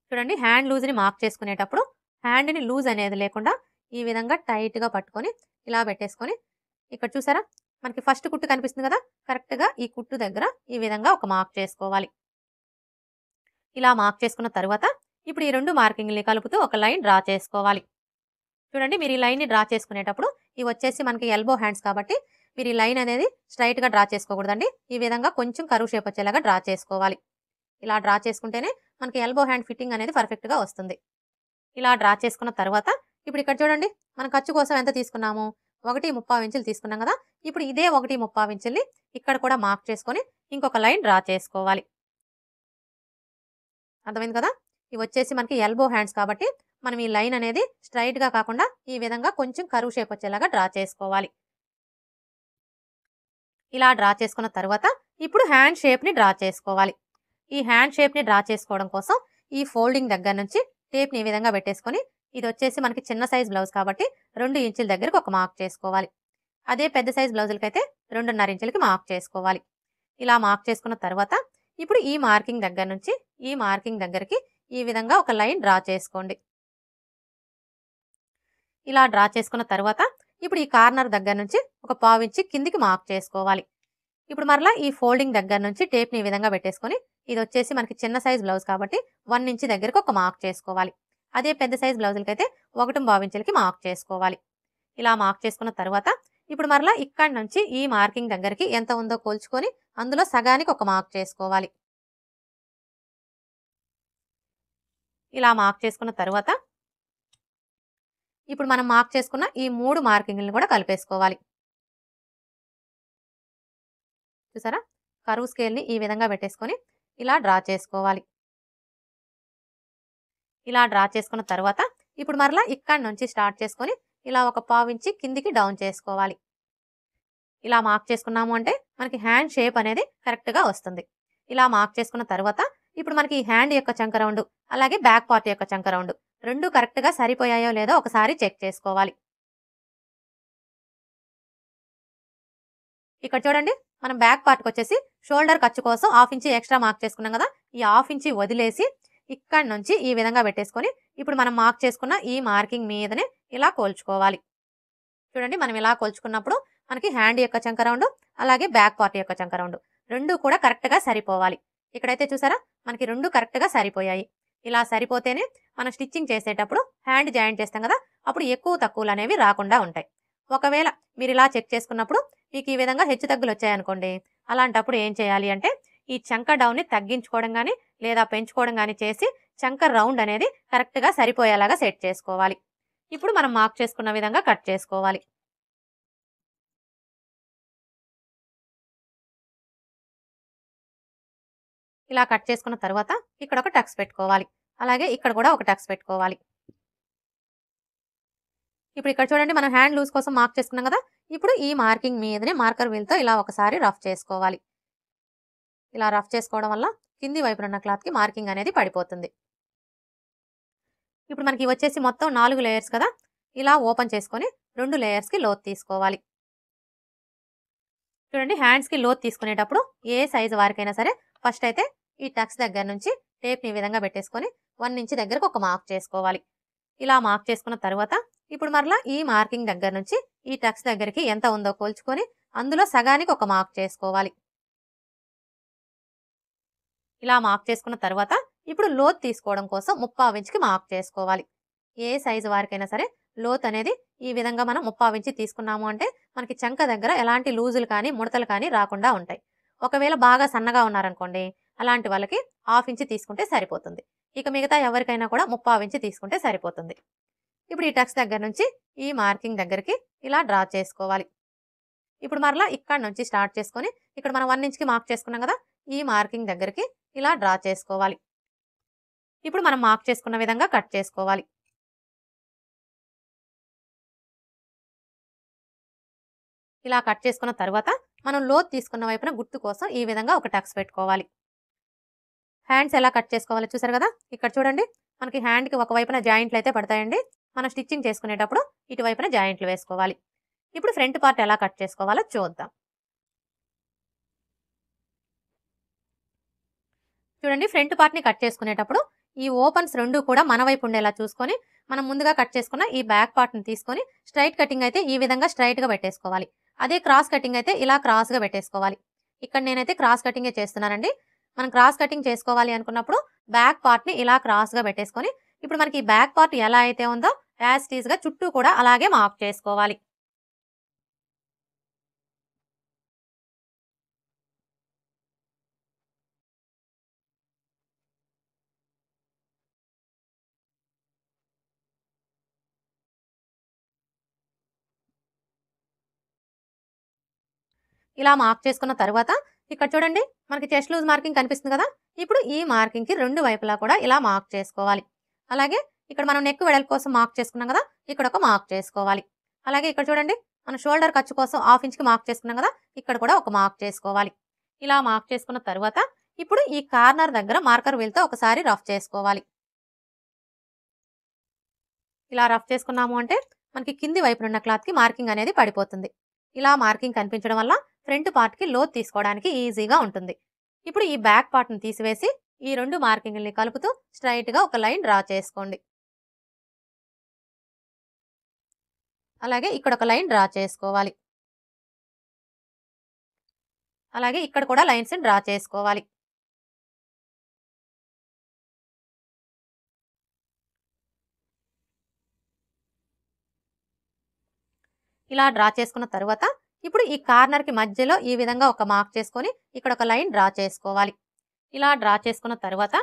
చూడండి, హ్యాండ్ లూజ్ని మార్క్ చేసుకునేటప్పుడు హ్యాండ్ని లూజ్ అనేది లేకుండా ఈ విధంగా టైట్గా పట్టుకొని ఇలా పెట్టేసుకొని ఇక్కడ చూసారా మనకి ఫస్ట్ కుట్టు కనిపిస్తుంది కదా, కరెక్ట్గా ఈ కుట్టు దగ్గర ఈ విధంగా ఒక మార్క్ చేసుకోవాలి. ఇలా మార్క్ చేసుకున్న తర్వాత ఇప్పుడు ఈ 2 మార్కింగ్ని కలుపుతూ ఒక లైన్ డ్రా చేసుకోవాలి. చూడండి, మీరు ఈ లైన్ని డ్రా చేసుకునేటప్పుడు ఇవి వచ్చేసి మనకి ఎల్బో హ్యాండ్స్ కాబట్టి మీరు ఈ లైన్ అనేది స్ట్రైట్గా డ్రా చేసుకోకూడదండి. ఈ విధంగా కొంచెం కరువు షేప్ వచ్చేలాగా డ్రా చేసుకోవాలి. ఇలా డ్రా చేసుకుంటేనే మనకి ఎల్బో హ్యాండ్ ఫిట్టింగ్ అనేది పర్ఫెక్ట్గా వస్తుంది. ఇలా డ్రా చేసుకున్న తర్వాత ఇప్పుడు ఇక్కడ చూడండి మనం ఖర్చు కోసం ఎంత తీసుకున్నాము? 1.35 ఇంచులు తీసుకున్నాం కదా. ఇప్పుడు ఇదే 1.35 ఇంచుల్ని ఇక్కడ కూడా మార్క్ చేసుకొని ఇంకొక లైన్ డ్రా చేసుకోవాలి. అర్థమైంది కదా. ఇవి వచ్చేసి మనకి ఎల్బో హ్యాండ్స్ కాబట్టి మనం ఈ లైన్ అనేది స్ట్రైట్గా కాకుండా ఈ విధంగా కొంచెం కరువు షేప్ వచ్చేలాగా డ్రా చేసుకోవాలి. ఇలా డ్రా చేసుకున్న తర్వాత ఇప్పుడు హ్యాండ్ షేప్ని డ్రా చేసుకోవాలి. ఈ హ్యాండ్ షేప్ని డ్రా చేసుకోవడం కోసం ఈ ఫోల్డింగ్ దగ్గర నుంచి టేప్ని ఈ విధంగా పెట్టేసుకొని ఇది వచ్చేసి మనకి చిన్న సైజ్ బ్లౌజ్ కాబట్టి 2 ఇంచుల దగ్గరకు ఒక మార్క్ చేసుకోవాలి. అదే పెద్ద సైజ్ బ్లౌజులకైతే 2.5 ఇంచులకి మార్క్ చేసుకోవాలి. ఇలా మార్క్ చేసుకున్న తర్వాత ఇప్పుడు ఈ మార్కింగ్ దగ్గర నుంచి ఈ మార్కింగ్ దగ్గరికి ఈ విధంగా ఒక లైన్ డ్రా చేసుకోండి. ఇలా డ్రా చేసుకున్న తర్వాత ఇప్పుడు ఈ కార్నర్ దగ్గర నుంచి ఒక 1/4 ఇంచు కిందికి మార్క్ చేసుకోవాలి. ఇప్పుడు మరలా ఈ ఫోల్డింగ్ దగ్గర నుంచి టేప్ని ఈ విధంగా పెట్టేసుకొని ఇది వచ్చేసి మనకి చిన్న సైజ్ బ్లౌజ్ కాబట్టి 1 ఇంచ్ దగ్గరకు ఒక మార్క్ చేసుకోవాలి. అదే పెద్ద సైజ్ బ్లౌజులకైతే 1.25 ఇంచులకి మార్క్ చేసుకోవాలి. ఇలా మార్క్ చేసుకున్న తర్వాత ఇప్పుడు మరలా ఇక్కడి నుంచి ఈ మార్కింగ్ దగ్గరికి ఎంత ఉందో కొలుచుకొని అందులో సగానికి ఒక మార్క్ చేసుకోవాలి. ఇలా మార్క్ చేసుకున్న తర్వాత ఇప్పుడు మనం మార్క్ చేసుకున్న ఈ 3 మార్కింగ్లను కూడా కలిపేసుకోవాలి. చూసారా, కర్వ్ స్కేల్ని ఈ విధంగా పెట్టేసుకొని ఇలా డ్రా చేసుకోవాలి. ఇలా డ్రా చేసుకున్న తర్వాత ఇప్పుడు మరలా ఇక్కడి నుంచి స్టార్ట్ చేసుకొని ఇలా ఒక 1/4 ఇంచ్ కిందికి డౌన్ చేసుకోవాలి. ఇలా మార్క్ చేసుకున్నాము అంటే మనకి హ్యాండ్ షేప్ అనేది కరెక్ట్గా వస్తుంది. ఇలా మార్క్ చేసుకున్న తర్వాత ఇప్పుడు మనకి ఈ హ్యాండ్ యొక్క చంక రౌండ్ అలాగే బ్యాక్ పార్ట్ యొక్క చంక రౌండ్ రెండు కరెక్ట్గా సరిపోయాయో లేదో ఒకసారి చెక్ చేసుకోవాలి. ఇక్కడ చూడండి, మనం బ్యాక్ పార్ట్కి వచ్చేసి షోల్డర్ ఖర్చు కోసం 1/2 ఇంచ్ ఎక్స్ట్రా మార్క్ చేసుకున్నాం కదా, ఈ 1/2 ఇంచ్ వదిలేసి ఇక్కడ నుంచి ఈ విధంగా పెట్టేసుకొని ఇప్పుడు మనం మార్క్ చేసుకున్న ఈ మార్కింగ్ మీదనే ఇలా కోల్చుకోవాలి. చూడండి, మనం ఇలా కొలుచుకున్నప్పుడు మనకి హ్యాండ్ యొక్క చంక రౌండ్ అలాగే బ్యాక్ పార్ట్ యొక్క చంక రౌండ్ రెండు కూడా కరెక్ట్గా సరిపోవాలి. ఇక్కడైతే చూసారా, మనకి రెండు కరెక్ట్గా సరిపోయాయి. ఇలా సరిపోతేనే మనం స్టిచ్చింగ్ చేసేటప్పుడు హ్యాండ్ జాయింట్ చేస్తాం కదా, అప్పుడు ఎక్కువ తక్కువలు అనేవి రాకుండా ఉంటాయి. ఒకవేళ మీరు ఇలా చెక్ చేసుకున్నప్పుడు మీకు ఈ విధంగా హెచ్చు తగ్గులు వచ్చాయనుకోండి, అలాంటప్పుడు ఏం చేయాలి అంటే ఈ చంక డౌన్ని తగ్గించుకోవడం కానీ లేదా పెంచుకోవడం కానీ చేసి చంక రౌండ్ అనేది కరెక్ట్గా సరిపోయేలాగా సెట్ చేసుకోవాలి. ఇప్పుడు మనం మార్క్ చేసుకున్న విధంగా కట్ చేసుకోవాలి. ఇలా కట్ చేసుకున్న తర్వాత ఇక్కడ ఒక టక్స్ పెట్టుకోవాలి, అలాగే ఇక్కడ కూడా ఒక టక్స్ పెట్టుకోవాలి. ఇప్పుడు ఇక్కడ చూడండి, మనం హ్యాండ్ లూజ్ కోసం మార్క్ చేసుకున్నాం కదా, ఇప్పుడు ఈ మార్కింగ్ మీదనే మార్కర్ వీల్తో ఇలా ఒకసారి రఫ్ చేసుకోవాలి. ఇలా రఫ్ చేసుకోవడం వల్ల కింది వైపున ఉన్న క్లాత్కి మార్కింగ్ అనేది పడిపోతుంది. ఇప్పుడు మనకి వచ్చేసి మొత్తం 4 లేయర్స్ కదా, ఇలా ఓపెన్ చేసుకొని 2 లేయర్స్కి లోత్ తీసుకోవాలి. చూడండి, హ్యాండ్స్కి లోత్ తీసుకునేటప్పుడు ఏ సైజు వారికైనా సరే ఫస్ట్ అయితే ఈ టక్స్ దగ్గర నుంచి టేప్ని ఈ విధంగా పెట్టేసుకొని 1 ఇంచ్ దగ్గరకు ఒక మార్క్ చేసుకోవాలి. ఇలా మార్క్ చేసుకున్న తర్వాత ఇప్పుడు మరలా ఈ మార్కింగ్ దగ్గర నుంచి ఈ టక్స్ దగ్గరికి ఎంత ఉందో కొలుచుకొని అందులో సగానికి ఒక మార్క్ చేసుకోవాలి. ఇలా మార్క్ చేసుకున్న తర్వాత ఇప్పుడు లోత్ తీసుకోవడం కోసం 3/4 ఇంచ్కి మార్క్ చేసుకోవాలి. ఏ సైజు వారికైనా సరే లోత్ అనేది ఈ విధంగా మనం 3/4 ఇంచ్ తీసుకున్నాము అంటే మనకి చంక దగ్గర ఎలాంటి లూజులు కానీ ముడతలు కానీ రాకుండా ఉంటాయి. ఒకవేళ బాగా సన్నగా ఉన్నారనుకోండి, అలాంటి వాళ్ళకి 1/2 ఇంచ్ తీసుకుంటే సరిపోతుంది. ఇక మిగతా ఎవరికైనా కూడా 3/4 ఇంచ్ తీసుకుంటే సరిపోతుంది. ఇప్పుడు ఈ టక్స్ దగ్గర నుంచి ఈ మార్కింగ్ దగ్గరికి ఇలా డ్రా చేసుకోవాలి. ఇప్పుడు మరలా ఇక్కడ నుంచి స్టార్ట్ చేసుకొని ఇక్కడ మనం 1 ఇంచ్కి మార్క్ చేసుకున్నాం కదా, ఈ మార్కింగ్ దగ్గరికి ఇలా డ్రా చేసుకోవాలి. ఇప్పుడు మనం మార్క్ చేసుకున్న విధంగా కట్ చేసుకోవాలి. ఇలా కట్ చేసుకున్న తర్వాత మనం లోత్ తీసుకున్న వైపున గుర్తు కోసం ఈ విధంగా ఒక టక్స్ పెట్టుకోవాలి. హ్యాండ్స్ ఎలా కట్ చేసుకోవాలో చూసారు కదా, ఇక్కడ చూడండి, మనకి హ్యాండ్కి ఒకవైపున జాయింట్లు అయితే పడతాయండి. మనం స్టిచ్చింగ్ చేసుకునేటప్పుడు ఇటువైపున జాయింట్లు వేసుకోవాలి. ఇప్పుడు ఫ్రంట్ పార్ట్ ఎలా కట్ చేసుకోవాలో చూద్దాం. చూడండి, ఫ్రంట్ పార్ట్ని కట్ చేసుకునేటప్పుడు ఈ ఓపెన్స్ రెండు కూడా మన వైపు ఉండేలా చూసుకొని మనం ముందుగా కట్ చేసుకున్న ఈ బ్యాక్ పార్ట్ని తీసుకొని స్ట్రైట్ కటింగ్ అయితే ఈ విధంగా స్ట్రైట్గా పెట్టేసుకోవాలి. అదే క్రాస్ కటింగ్ అయితే ఇలా క్రాస్గా పెట్టేసుకోవాలి. ఇక్కడ నేనైతే క్రాస్ కటింగే చేస్తున్నానండి. మనం క్రాస్ కటింగ్ చేసుకోవాలి అనుకున్నప్పుడు బ్యాక్ పార్ట్ని ఇలా క్రాస్గా పెట్టేసుకొని ఇప్పుడు మనకి ఈ బ్యాక్ పార్ట్ ఎలా అయితే ఉందో యాజ్ ఇట్ ఈస్గా చుట్టూ కూడా అలాగే మార్క్ చేసుకోవాలి. ఇలా మార్క్ చేసుకున్న తర్వాత ఇక్కడ చూడండి, మనకి చెస్ట్ లూజ్ మార్కింగ్ కనిపిస్తుంది కదా, ఇప్పుడు ఈ మార్కింగ్కి 2 వైపులా కూడా ఇలా మార్క్ చేసుకోవాలి. అలాగే ఇక్కడ మనం నెక్ వెడల్పు కోసం మార్క్ చేసుకున్నాం కదా, ఇక్కడ ఒక మార్క్ చేసుకోవాలి. అలాగే ఇక్కడ చూడండి, మన షోల్డర్ ఖర్చు కోసం 1/2 ఇంచ్కి మార్క్ చేసుకున్నాం కదా, ఇక్కడ కూడా ఒక మార్క్ చేసుకోవాలి. ఇలా మార్క్ చేసుకున్న తర్వాత ఇప్పుడు ఈ కార్నర్ దగ్గర మార్కర్ వీల్తో ఒకసారి రఫ్ చేసుకోవాలి. ఇలా రఫ్ చేసుకున్నాము అంటే మనకి కింది వైపున ఉన్న క్లాత్కి మార్కింగ్ అనేది పడిపోతుంది. ఇలా మార్కింగ్ కనిపించడం వల్ల ఫ్రంట్ పార్ట్కి లోత్ తీసుకోవడానికి ఈజీగా ఉంటుంది. ఇప్పుడు ఈ బ్యాక్ పార్ట్ని తీసివేసి ఈ 2 మార్కింగ్ని కలుపుతూ స్ట్రైట్గా ఒక లైన్ డ్రా చేసుకోండి. అలాగే ఇక్కడ ఒక లైన్ డ్రా చేసుకోవాలి. అలాగే ఇక్కడ కూడా లైన్స్ డ్రా చేసుకోవాలి. ఇలా డ్రా చేసుకున్న తర్వాత ఇప్పుడు ఈ కార్నర్ కి మధ్యలో ఈ విధంగా ఒక మార్క్ చేసుకొని ఇక్కడ ఒక లైన్ డ్రా చేసుకోవాలి. ఇలా డ్రా చేసుకున్న తర్వాత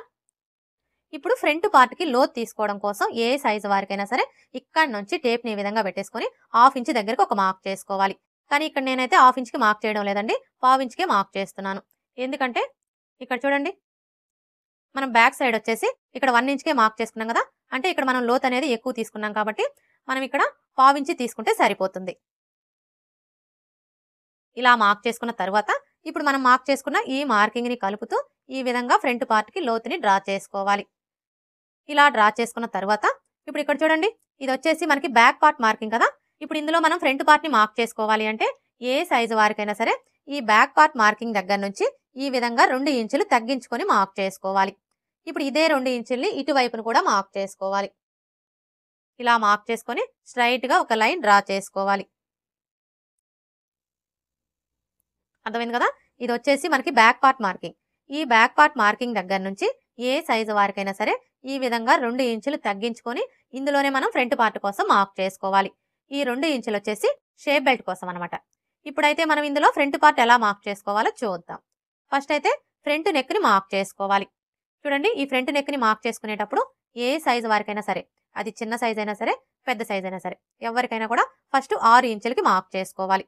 ఇప్పుడు ఫ్రంట్ పార్ట్ కి లోత్ తీసుకోవడం కోసం ఏ సైజు వారికైనా సరే ఇక్కడ నుంచి టేప్ ని ఈ విధంగా పెట్టేసుకొని 1/2 ఇంచ్ దగ్గరకు ఒక మార్క్ చేసుకోవాలి. కానీ ఇక్కడ నేనైతే 1/2 ఇంచ్ కి మార్క్ చేయడం లేదండి, 1/4 ఇంచ్ కే మార్క్ చేస్తున్నాను. ఎందుకంటే ఇక్కడ చూడండి, మనం బ్యాక్ సైడ్ వచ్చేసి ఇక్కడ 1 ఇంచ్ కే మార్క్ చేసుకున్నాం కదా, అంటే ఇక్కడ మనం లోత్ అనేది ఎక్కువ తీసుకున్నాం కాబట్టి మనం ఇక్కడ 1/4 ఇంచ్ తీసుకుంటే సరిపోతుంది. ఇలా మార్క్ చేసుకున్న తర్వాత ఇప్పుడు మనం మార్క్ చేసుకున్న ఈ మార్కింగ్ ని కలుపుతూ ఈ విధంగా ఫ్రంట్ పార్ట్ కి లోతుని డ్రా చేసుకోవాలి. ఇలా డ్రా చేసుకున్న తర్వాత ఇప్పుడు ఇక్కడ చూడండి, ఇది వచ్చేసి మనకి బ్యాక్ పార్ట్ మార్కింగ్ కదా. ఇప్పుడు ఇందులో మనం ఫ్రంట్ పార్ట్ ని మార్క్ చేసుకోవాలి అంటే ఏ సైజు వారికైనా సరే ఈ బ్యాక్ పార్ట్ మార్కింగ్ దగ్గర నుంచి ఈ విధంగా 2 ఇంచులు తగ్గించుకొని మార్క్ చేసుకోవాలి. ఇప్పుడు ఇదే 2 ఇంచుల్ని ఇటువైపును కూడా మార్క్ చేసుకోవాలి. ఇలా మార్క్ చేసుకొని స్ట్రైట్ గా ఒక లైన్ డ్రా చేసుకోవాలి. అర్థమైంది కదా. ఇది వచ్చేసి మనకి బ్యాక్ పార్ట్ మార్కింగ్. ఈ బ్యాక్ పార్ట్ మార్కింగ్ దగ్గర నుంచి ఏ సైజు వారికైనా సరే ఈ విధంగా 2 ఇంచులు తగ్గించుకొని ఇందులోనే మనం ఫ్రంట్ పార్ట్ కోసం మార్క్ చేసుకోవాలి. ఈ 2 ఇంచులు వచ్చేసి షేప్ బెల్ట్ కోసం అనమాట. ఇప్పుడైతే మనం ఇందులో ఫ్రంట్ పార్ట్ ఎలా మార్క్ చేసుకోవాలో చూద్దాం. ఫస్ట్ అయితే ఫ్రంట్ నెక్ ని మార్క్ చేసుకోవాలి. చూడండి, ఈ ఫ్రంట్ నెక్ ని మార్క్ చేసుకునేటప్పుడు ఏ సైజు వారికైనా సరే, అది చిన్న సైజ్ అయినా సరే పెద్ద సైజ్ అయినా సరే, ఎవరికైనా కూడా ఫస్ట్ 6 ఇంచులకి మార్క్ చేసుకోవాలి.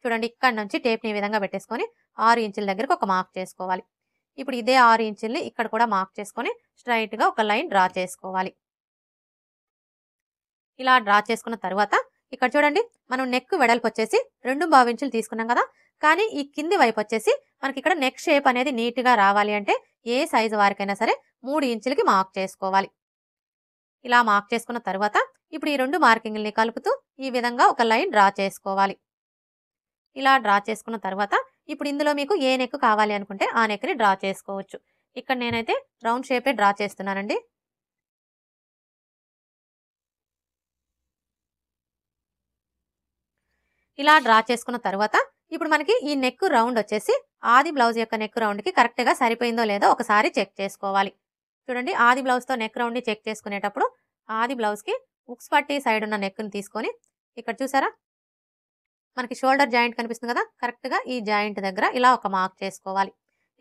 చూడండి, ఇక్కడ నుంచి టేప్ ని ఈ విధంగా పెట్టేసుకొని 6 ఇంచుల దగ్గరకు ఒక మార్క్ చేసుకోవాలి. ఇప్పుడు ఇదే 6 ఇంచుల్ని ఇక్కడ కూడా మార్క్ చేసుకొని స్ట్రైట్ గా ఒక లైన్ డ్రా చేసుకోవాలి. ఇలా డ్రా చేసుకున్న తర్వాత ఇక్కడ చూడండి, మనం నెక్ వెడల్పు వచ్చేసి 2.5 ఇంచులు తీసుకున్నాం కదా, కానీ ఈ కింది వైపు వచ్చేసి మనకి ఇక్కడ నెక్ షేప్ అనేది నీట్ గా రావాలి అంటే ఏ సైజు వారికైనా సరే 3 ఇంచులకి మార్క్ చేసుకోవాలి. ఇలా మార్క్ చేసుకున్న తర్వాత ఇప్పుడు ఈ 2 మార్కింగ్ని కలుపుతూ ఈ విధంగా ఒక లైన్ డ్రా చేసుకోవాలి. ఇలా డ్రా చేసుకున్న తర్వాత ఇప్పుడు ఇందులో మీకు ఏ నెక్ కావాలి అనుకుంటే ఆ నెక్ ని డ్రా చేసుకోవచ్చు. ఇక్కడ నేనైతే రౌండ్ షేపే డ్రా చేస్తున్నానండి. ఇలా డ్రా చేసుకున్న తర్వాత ఇప్పుడు మనకి ఈ నెక్ రౌండ్ వచ్చేసి ఆది బ్లౌజ్ యొక్క నెక్ రౌండ్ కి కరెక్ట్ గా సరిపోయిందో లేదో ఒకసారి చెక్ చేసుకోవాలి. చూడండి, ఆది బ్లౌజ్ తో నెక్ రౌండ్ ని చెక్ చేసుకునేటప్పుడు ఆది బ్లౌజ్ కి ఉక్స్ పట్టి సైడ్ ఉన్న నెక్ ని తీసుకొని ఇక్కడ చూసారా మనకి షోల్డర్ జాయింట్ కనిపిస్తుంది కదా, కరెక్ట్ గా ఈ జాయింట్ దగ్గర ఇలా ఒక మార్క్ చేసుకోవాలి.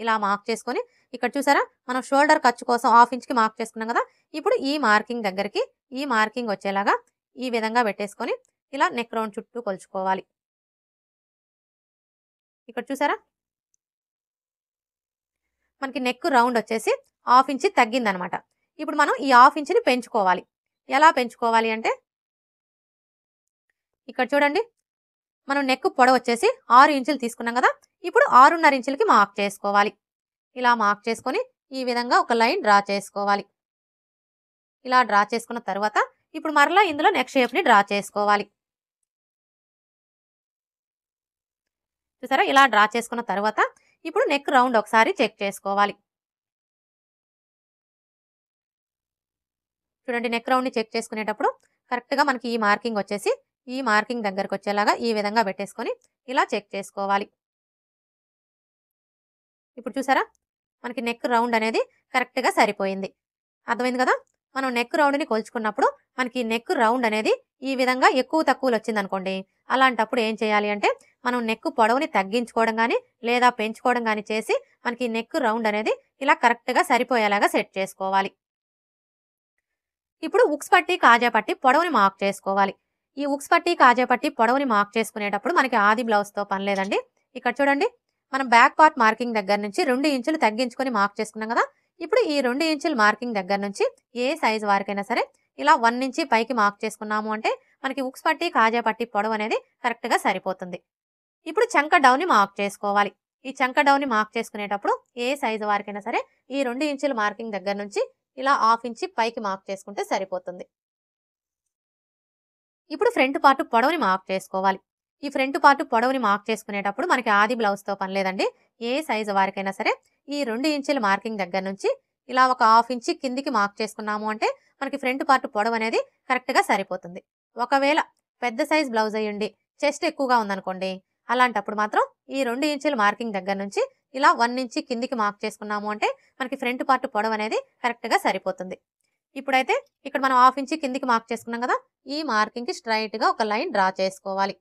ఇలా మార్క్ చేసుకొని ఇక్కడ చూసారా మనం షోల్డర్ ఖర్చు కోసం 1/2 ఇంచ్ కి మార్క్ చేసుకున్నాం కదా, ఇప్పుడు ఈ మార్కింగ్ దగ్గరికి ఈ మార్కింగ్ వచ్చేలాగా ఈ విధంగా పెట్టేసుకొని ఇలా నెక్ రౌండ్ చుట్టూ కొలుచుకోవాలి. ఇక్కడ చూసారా మనకి నెక్ రౌండ్ వచ్చేసి 1/2 ఇంచ్ తగ్గిందనమాట. ఇప్పుడు మనం ఈ 1/2 ఇంచ్ని పెంచుకోవాలి. ఎలా పెంచుకోవాలి అంటే ఇక్కడ చూడండి, మనం నెక్ పొడవు వచ్చేసి 6 ఇంచులు తీసుకున్నాం కదా, ఇప్పుడు 6.5 ఇంచులకి మార్క్ చేసుకోవాలి. ఇలా మార్క్ చేసుకొని ఈ విధంగా ఒక లైన్ డ్రా చేసుకోవాలి. ఇలా డ్రా చేసుకున్న తర్వాత ఇప్పుడు మరలా ఇందులో నెక్ షేప్ ని డ్రా చేసుకోవాలి. చూసారా, ఇలా డ్రా చేసుకున్న తర్వాత ఇప్పుడు నెక్ రౌండ్ ఒకసారి చెక్ చేసుకోవాలి. చూడండి, నెక్ రౌండ్ ని చెక్ చేసుకునేటప్పుడు కరెక్ట్ గా మనకి ఈ మార్కింగ్ వచ్చేసి ఈ మార్కింగ్ దగ్గరకు వచ్చేలాగా ఈ విధంగా పెట్టేసుకొని ఇలా చెక్ చేసుకోవాలి. ఇప్పుడు చూసారా మనకి నెక్ రౌండ్ అనేది కరెక్ట్ గా సరిపోయింది. అర్థమైంది కదా. మనం నెక్ రౌండ్ ని కొలుచుకున్నప్పుడు మనకి నెక్ రౌండ్ అనేది ఈ విధంగా ఎక్కువ తక్కువలు వచ్చింది అనుకోండి, అలాంటప్పుడు ఏం చేయాలి అంటే మనం నెక్ పొడవుని తగ్గించుకోవడం కానీ లేదా పెంచుకోవడం కానీ చేసి మనకి నెక్ రౌండ్ అనేది ఇలా కరెక్ట్ గా సరిపోయేలాగా సెట్ చేసుకోవాలి. ఇప్పుడు ఉక్స్ పట్టి కాజా పట్టి పొడవుని మార్క్ చేసుకోవాలి. ఈ ఉక్స్ పట్టి కాజా పట్టి పొడవుని మార్క్ చేసుకునేటప్పుడు మనకి ఆది బ్లౌజ్ తో పని లేదండి. ఇక్కడ చూడండి, మనం బ్యాక్ పార్ట్ మార్కింగ్ దగ్గర నుంచి 2 ఇంచులు తగ్గించుకొని మార్క్ చేసుకున్నాం కదా, ఇప్పుడు ఈ 2 ఇంచుల మార్కింగ్ దగ్గర నుంచి ఏ సైజు వారికైనా సరే ఇలా 1 ఇంచ్ పైకి మార్క్ చేసుకున్నాము అంటే మనకి ఉక్స్ పట్టి కాజా పట్టి పొడవు అనేది కరెక్ట్ గా సరిపోతుంది. ఇప్పుడు చంక డౌన్ ని మార్క్ చేసుకోవాలి. ఈ చంక డౌన్ ని మార్క్ చేసుకునేటప్పుడు ఏ సైజు వారికైనా సరే ఈ 2 ఇంచుల మార్కింగ్ దగ్గర నుంచి ఇలా 1/2 ఇంచ్ పైకి మార్క్ చేసుకుంటే సరిపోతుంది. ఇప్పుడు ఫ్రంట్ పార్ట్ పొడవుని మార్క్ చేసుకోవాలి. ఈ ఫ్రంట్ పార్ట్ పొడవుని మార్క్ చేసుకునేటప్పుడు మనకి ఆది బ్లౌజ్ తో పని లేదండి. ఏ సైజు వారికైనా సరే ఈ 2 ఇంచుల మార్కింగ్ దగ్గర నుంచి ఇలా ఒక 1/2 ఇంచ్ కిందికి మార్క్ చేసుకున్నాము అంటే మనకి ఫ్రంట్ పార్ట్ పొడవు అనేది కరెక్ట్ గా సరిపోతుంది. ఒకవేళ పెద్ద సైజ్ బ్లౌజ్ అయ్యండి చెస్ట్ ఎక్కువగా ఉందనుకోండి, అలాంటప్పుడు మాత్రం ఈ 2 ఇంచుల మార్కింగ్ దగ్గర నుంచి ఇలా 1 ఇంచ్ కిందికి మార్క్ చేసుకున్నాము అంటే మనకి ఫ్రంట్ పార్ట్ పొడవు అనేది కరెక్ట్గా సరిపోతుంది. ఇప్పుడైతే ఇక్కడ మనం 1/2 ఇంచ్ కిందికి మార్క్ చేసుకున్నాం కదా, ఈ మార్కింగ్కి స్ట్రైట్గా ఒక లైన్ డ్రా చేసుకోవాలి.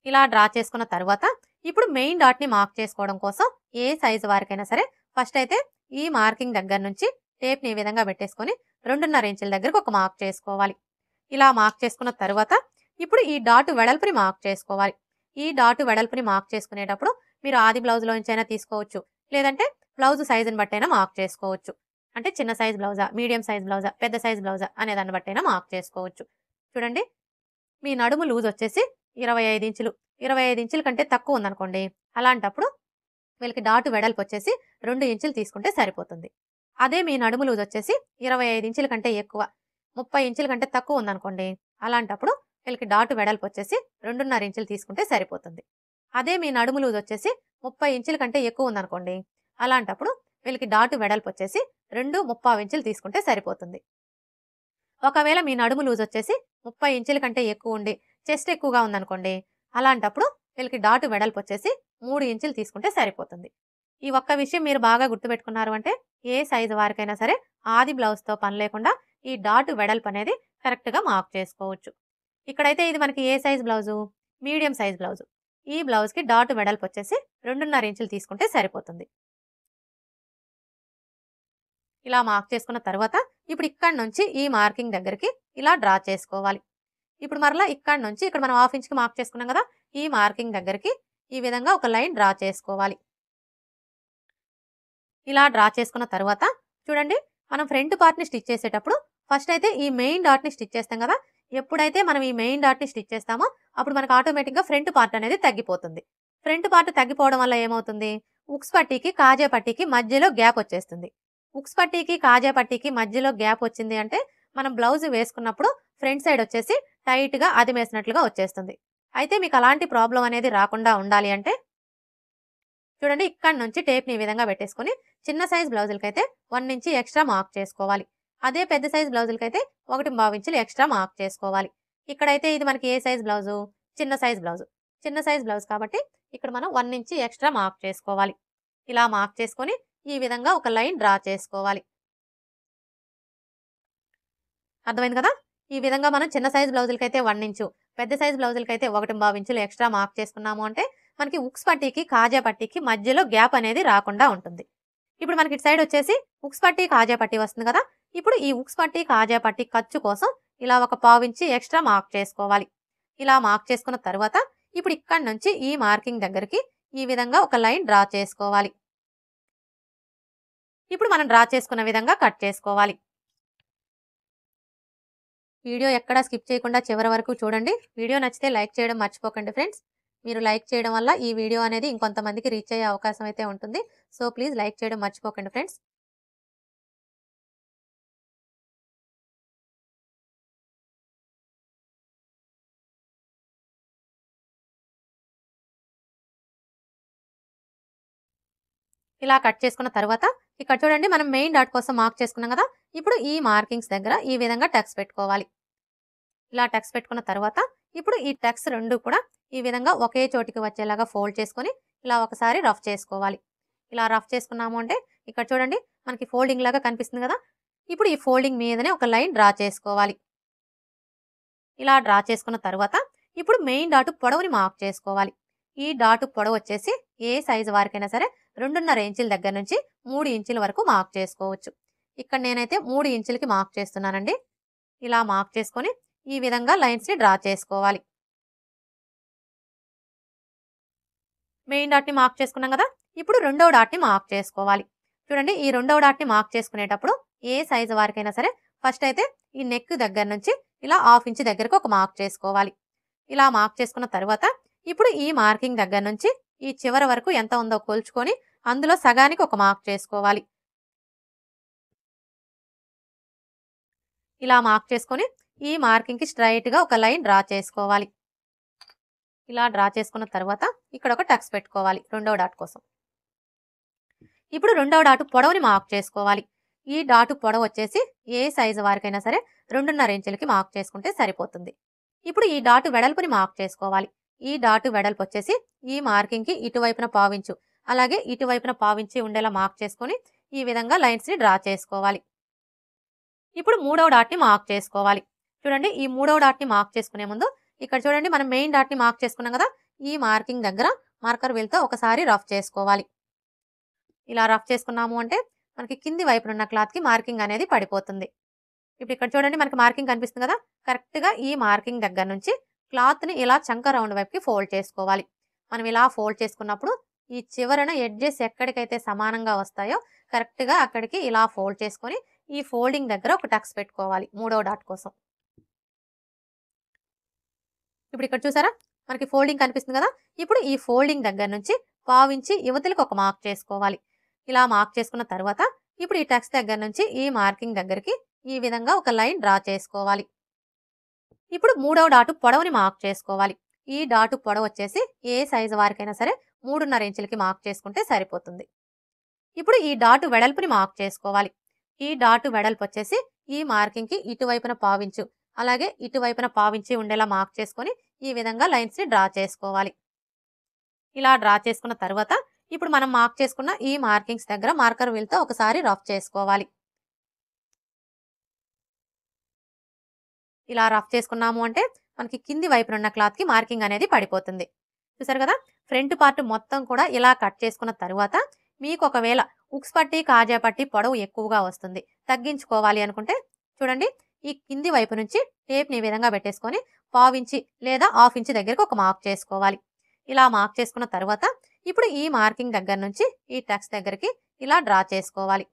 ఇలా డ్రా చేసుకున్న తర్వాత ఇప్పుడు మెయిన్ డాట్ని మార్క్ చేసుకోవడం కోసం ఏ సైజు వారికైనా సరే ఫస్ట్ అయితే ఈ మార్కింగ్ దగ్గర నుంచి టేప్ని ఈ విధంగా పెట్టేసుకొని 2.5 ఇంచుల దగ్గరకు ఒక మార్క్ చేసుకోవాలి. ఇలా మార్క్ చేసుకున్న తర్వాత ఇప్పుడు ఈ డాట్ వెడల్పుని మార్క్ చేసుకోవాలి. ఈ డాట్ వెడల్పుని మార్క్ చేసుకునేటప్పుడు మీరు ఆది బ్లౌజ్లోంచి అయినా తీసుకోవచ్చు, లేదంటే బ్లౌజ్ సైజుని బట్టైనా మార్క్ చేసుకోవచ్చు. అంటే చిన్న సైజ్ బ్లౌజా, మీడియం సైజ్ బ్లౌజా, పెద్ద సైజ్ బ్లౌజా అనే దాన్ని బట్టైనా మార్క్ చేసుకోవచ్చు. చూడండి, మీ నడుము లూజ్ వచ్చేసి 25 ఇంచులు, 25 ఇంచుల కంటే తక్కువ ఉందనుకోండి, అలాంటప్పుడు వీళ్ళకి డాట్ వెడల్పు వచ్చేసి 2 ఇంచులు తీసుకుంటే సరిపోతుంది. అదే మీ నడుము లూజ్ వచ్చేసి 25 ఇంచుల కంటే ఎక్కువ, 30 ఇంచుల కంటే తక్కువ ఉందనుకోండి, అలాంటప్పుడు వీళ్ళకి డాట్ వెడల్పు వచ్చేసి 2.5 ఇంచులు తీసుకుంటే సరిపోతుంది. అదే మీ నడుము లూజ్ వచ్చేసి 30 ఇంచుల కంటే ఎక్కువ ఉందనుకోండి, అలాంటప్పుడు వీళ్ళకి డాట్ వెడల్పు వచ్చేసి 2.75 ఇంచులు తీసుకుంటే సరిపోతుంది. ఒకవేళ మీ నడుము లూజ్ వచ్చేసి 30 ఇంచుల కంటే ఎక్కువ ఉండి చెస్ట్ ఎక్కువగా ఉందనుకోండి, అలాంటప్పుడు వీళ్ళకి డాట్ వెడల్పు వచ్చేసి 3 ఇంచులు తీసుకుంటే సరిపోతుంది. ఈ ఒక్క విషయం మీరు బాగా గుర్తుపెట్టుకున్నారు అంటే ఏ సైజు వారికైనా సరే ఆది బ్లౌజ్తో పని లేకుండా ఈ డాట్ వెడల్పు అనేది కరెక్ట్గా మార్క్ చేసుకోవచ్చు. ఇక్కడైతే ఇది మనకి ఏ size blouse, medium size blouse. ఈ బ్లౌజ్కి డాట్ వెడల్పు వచ్చేసి 2.5 ఇంచులు తీసుకుంటే సరిపోతుంది. ఇలా మార్క్ చేసుకున్న తర్వాత ఇప్పుడు ఇక్కడ నుంచి ఈ మార్కింగ్ దగ్గరికి ఇలా డ్రా చేసుకోవాలి. ఇప్పుడు మరలా ఇక్కడ నుంచి ఇక్కడ మనం 1/2 ఇంచ్కి మార్క్ చేసుకున్నాం కదా, ఈ మార్కింగ్ దగ్గరికి ఈ విధంగా ఒక లైన్ డ్రా చేసుకోవాలి. ఇలా డ్రా చేసుకున్న తర్వాత చూడండి, మనం ఫ్రంట్ పార్ట్ని స్టిచ్ చేసేటప్పుడు ఫస్ట్ అయితే ఈ మెయిన్ డాట్ని స్టిచ్ చేస్తాం కదా, ఎప్పుడైతే మనం ఈ మెయిన్ డాట్ని స్టిచ్ చేస్తామో అప్పుడు మనకు ఆటోమేటిక్గా ఫ్రంట్ పార్ట్ అనేది తగ్గిపోతుంది. ఫ్రంట్ పార్ట్ తగ్గిపోవడం వల్ల ఏమవుతుంది, ఉక్స్ పట్టీకి కాజా పట్టీకి మధ్యలో గ్యాప్ వచ్చేస్తుంది. ఉక్స్ పట్టీకి కాజా పట్టీకి మధ్యలో గ్యాప్ వచ్చింది అంటే మనం బ్లౌజ్ వేసుకున్నప్పుడు ఫ్రంట్ సైడ్ వచ్చేసి టైట్గా అదిమేసినట్లుగా వచ్చేస్తుంది. అయితే మీకు అలాంటి ప్రాబ్లం అనేది రాకుండా ఉండాలి అంటే చూడండి, ఇక్కడ నుంచి టేప్ని ఈ విధంగా పెట్టేసుకొని చిన్న సైజ్ బ్లౌజులకైతే 1 ఇంచ్ ఎక్స్ట్రా మార్క్ చేసుకోవాలి. అదే పెద్ద సైజ్ బ్లౌజులకైతే 1.25 ఇంచులు ఎక్స్ట్రా మార్క్ చేసుకోవాలి. ఇక్కడైతే ఇది మనకి ఏ సైజ్ బ్లౌజు, చిన్న సైజ్ బ్లౌజు. చిన్న సైజ్ బ్లౌజ్ కాబట్టి ఇక్కడ మనం 1 ఇంచ్ ఎక్స్ట్రా మార్క్ చేసుకోవాలి. ఇలా మార్క్ చేసుకొని ఈ విధంగా ఒక లైన్ డ్రా చేసుకోవాలి. అర్థమైంది కదా, ఈ విధంగా మనం చిన్న సైజ్ బ్లౌజులకైతే 1 ఇంచు, పెద్ద సైజ్ బ్లౌజులకైతే 1.25 ఇంచులు ఎక్స్ట్రా మార్క్ చేసుకున్నాము అంటే మనకి ఉక్స్ పట్టీకి కాజా పట్టీకి మధ్యలో గ్యాప్ అనేది రాకుండా ఉంటుంది. ఇప్పుడు మనకి ఇటు సైడ్ వచ్చేసి ఉక్స్ పట్టీ కాజా పట్టీ వస్తుంది కదా, ఇప్పుడు ఈ ఉక్స్ పట్టీ కాజా పట్టీ ఖర్చు కోసం ఇలా 1/4 ఇంచ్ ఎక్స్ట్రా మార్క్ చేసుకోవాలి. ఇలా మార్క్ చేసుకున్న తర్వాత ఇప్పుడు ఇక్కడ నుంచి ఈ మార్కింగ్ దగ్గరికి ఈ విధంగా ఒక లైన్ డ్రా చేసుకోవాలి. ఇప్పుడు మనం డ్రా చేసుకున్న విధంగా కట్ చేసుకోవాలి. వీడియో ఎక్కడా స్కిప్ చేయకుండా చివరి వరకు చూడండి. వీడియో నచ్చితే లైక్ చేయడం మర్చిపోకండి ఫ్రెండ్స్. మీరు లైక్ చేయడం వల్ల ఈ వీడియో అనేది ఇంకొంతమందికి రీచ్ అయ్యే అవకాశం అయితే ఉంటుంది. సో ప్లీజ్ లైక్ చేయడం మర్చిపోకండి ఫ్రెండ్స్. ఇలా కట్ చేసుకున్న తర్వాత ఇక్కడ చూడండి, మనం మెయిన్ డాట్ కోసం మార్క్ చేసుకున్నాం కదా, ఇప్పుడు ఈ మార్కింగ్స్ దగ్గర ఈ విధంగా టక్స్ పెట్టుకోవాలి. ఇలా టక్స్ పెట్టుకున్న తర్వాత ఇప్పుడు ఈ టక్స్ రెండు కూడా ఈ విధంగా ఒకే చోటికి వచ్చేలాగా ఫోల్డ్ చేసుకొని ఇలా ఒకసారి రఫ్ చేసుకోవాలి. ఇలా రఫ్ చేసుకున్నాము అంటే ఇక్కడ చూడండి మనకి ఫోల్డింగ్ లాగా కనిపిస్తుంది కదా, ఇప్పుడు ఈ ఫోల్డింగ్ మీదనే ఒక లైన్ డ్రా చేసుకోవాలి. ఇలా డ్రా చేసుకున్న తర్వాత ఇప్పుడు మెయిన్ డాట్ పొడవుని మార్క్ చేసుకోవాలి. ఈ డాట్ పొడవు వచ్చేసి ఏ సైజు వారికైనా సరే 2.5 ఇంచుల దగ్గర నుంచి 3 ఇంచుల వరకు మార్క్ చేసుకోవచ్చు. ఇక్కడ నేనైతే 3 ఇంచులకి మార్క్ చేస్తున్నానండి. ఇలా మార్క్ చేసుకొని ఈ విధంగా లైన్స్ని డ్రా చేసుకోవాలి. మెయిన్ డాట్ని మార్క్ చేసుకున్నాం కదా, ఇప్పుడు రెండవ డాట్ని మార్క్ చేసుకోవాలి. చూడండి, ఈ రెండవ డాట్ని మార్క్ చేసుకునేటప్పుడు ఏ సైజు వారికైనా సరే ఫస్ట్ అయితే ఈ నెక్ దగ్గర నుంచి ఇలా 1/2 ఇంచ్ దగ్గరకు ఒక మార్క్ చేసుకోవాలి. ఇలా మార్క్ చేసుకున్న తర్వాత ఇప్పుడు ఈ మార్కింగ్ దగ్గర నుంచి ఈ చివరి వరకు ఎంత ఉందో కొలుచుకొని అందులో సగానికి ఒక మార్క్ చేసుకోవాలి. ఇలా మార్క్ చేసుకొని ఈ మార్కింగ్కి స్ట్రైట్గా ఒక లైన్ డ్రా చేసుకోవాలి. ఇలా డ్రా చేసుకున్న తర్వాత ఇక్కడ ఒక టక్స్ పెట్టుకోవాలి రెండవ డాట్ కోసం. ఇప్పుడు రెండవ డాట్ పొడవుని మార్క్ చేసుకోవాలి. ఈ డాట్ పొడవు వచ్చేసి ఏ సైజు వారికైనా సరే 2.5 ఇంచులకి మార్క్ చేసుకుంటే సరిపోతుంది. ఇప్పుడు ఈ డాట్ వెడల్పుని మార్క్ చేసుకోవాలి. ఈ డాట్ వెడల్పు వచ్చేసి ఈ మార్కింగ్కి ఇటువైపున పావించు అలాగే ఇటువైపున పావించి ఉండేలా మార్క్ చేసుకొని ఈ విధంగా లైన్స్ని డ్రా చేసుకోవాలి. ఇప్పుడు మూడవ డాట్ని మార్క్ చేసుకోవాలి. చూడండి, ఈ మూడవ డాట్ని మార్క్ చేసుకునే ముందు ఇక్కడ చూడండి మనం మెయిన్ డాట్ని మార్క్ చేసుకున్నాం కదా, ఈ మార్కింగ్ దగ్గర మార్కర్ వీల్తో ఒకసారి రఫ్ చేసుకోవాలి. ఇలా రఫ్ చేసుకున్నాము అంటే మనకి కింది వైపున ఉన్న క్లాత్కి మార్కింగ్ అనేది పడిపోతుంది. ఇప్పుడు ఇక్కడ చూడండి మనకి మార్కింగ్ కనిపిస్తుంది కదా, కరెక్ట్గా ఈ మార్కింగ్ దగ్గర నుంచి క్లాత్ని ఇలా చంక రౌండ్ వైపుకి ఫోల్డ్ చేసుకోవాలి. మనం ఇలా ఫోల్డ్ చేసుకున్నప్పుడు ఈ చివరన ఎడ్జెస్ ఎక్కడికైతే సమానంగా వస్తాయో కరెక్ట్గా అక్కడికి ఇలా ఫోల్డ్ చేసుకొని ఈ ఫోల్డింగ్ దగ్గర ఒక టక్స్ పెట్టుకోవాలి మూడో డాట్ కోసం. ఇప్పుడు ఇక్కడ చూసారా మనకి ఫోల్డింగ్ కనిపిస్తుంది కదా, ఇప్పుడు ఈ ఫోల్డింగ్ దగ్గర నుంచి పావించి యువతలకు ఒక మార్క్ చేసుకోవాలి. ఇలా మార్క్ చేసుకున్న తర్వాత ఇప్పుడు ఈ టక్స్ దగ్గర నుంచి ఈ మార్కింగ్ దగ్గరికి ఈ విధంగా ఒక లైన్ డ్రా చేసుకోవాలి. ఇప్పుడు మూడవ డాటు పొడవుని మార్క్ చేసుకోవాలి. ఈ డాటు పొడవు వచ్చేసి ఏ సైజు వారికైనా సరే 3.5 ఇంచులకి మార్క్ చేసుకుంటే సరిపోతుంది. ఇప్పుడు ఈ డాటు వెడల్పుని మార్క్ చేసుకోవాలి. ఈ డాటు వెడల్పు వచ్చేసి ఈ మార్కింగ్కి ఇటువైపున పావించు అలాగే ఇటువైపున పావించి ఉండేలా మార్క్ చేసుకొని ఈ విధంగా లైన్స్ని డ్రా చేసుకోవాలి. ఇలా డ్రా చేసుకున్న తర్వాత ఇప్పుడు మనం మార్క్ చేసుకున్న ఈ మార్కింగ్స్ దగ్గర మార్కర్ వీల్తో ఒకసారి రఫ్ చేసుకోవాలి. ఇలా రఫ్ చేసుకున్నాము అంటే మనకి కింది వైపున ఉన్న క్లాత్కి మార్కింగ్ అనేది పడిపోతుంది. చూసారు కదా, ఫ్రంట్ పార్ట్ మొత్తం కూడా ఇలా కట్ చేసుకున్న తర్వాత మీకు ఒకవేళ ఉక్స్ పట్టి కాజా పట్టి పొడవు ఎక్కువగా వస్తుంది, తగ్గించుకోవాలి అనుకుంటే చూడండి ఈ కింది వైపు నుంచి టేప్ని ఈ విధంగా పెట్టేసుకొని పావించి లేదా హాఫ్ ఇంచ్ దగ్గరకు ఒక మార్క్ చేసుకోవాలి. ఇలా మార్క్ చేసుకున్న తర్వాత ఇప్పుడు ఈ మార్కింగ్ దగ్గర నుంచి ఈ టక్స్ దగ్గరికి ఇలా డ్రా చేసుకోవాలి.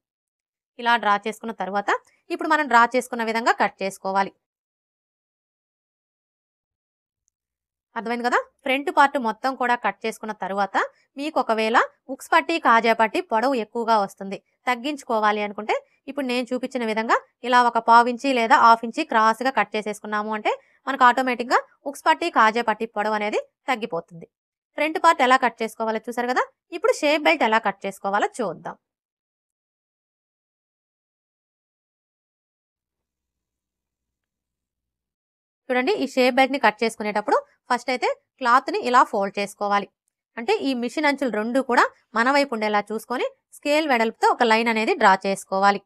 ఇలా డ్రా చేసుకున్న తర్వాత ఇప్పుడు మనం డ్రా చేసుకున్న విధంగా కట్ చేసుకోవాలి. అర్థమైంది కదా, ఫ్రంట్ పార్ట్ మొత్తం కూడా కట్ చేసుకున్న తర్వాత మీకు ఒకవేళ ఉక్స్ పట్టి కాజా పట్టి పొడవు ఎక్కువగా వస్తుంది, తగ్గించుకోవాలి అనుకుంటే ఇప్పుడు నేను చూపించిన విధంగా ఇలా ఒక పావించి లేదా హాఫ్ ఇంచి క్రాస్గా కట్ చేసేసుకున్నాము అంటే మనకు ఆటోమేటిక్గా ఉక్స్ పట్టి కాజా పట్టి పొడవు అనేది తగ్గిపోతుంది. ఫ్రంట్ పార్ట్ ఎలా కట్ చేసుకోవాలో చూసారు కదా, ఇప్పుడు షేప్ బెల్ట్ ఎలా కట్ చేసుకోవాలో చూద్దాం. చూడండి, ఈ షేప్ బెల్ట్ని కట్ చేసుకునేటప్పుడు ఫస్ట్ అయితే క్లాత్ని ఇలా ఫోల్డ్ చేసుకోవాలి. అంటే ఈ మిషన్ అంచులు రెండు కూడా మన వైపు ఉండేలా చూసుకొని స్కేల్ వెడల్పుతో ఒక లైన్ అనేది డ్రా చేసుకోవాలి.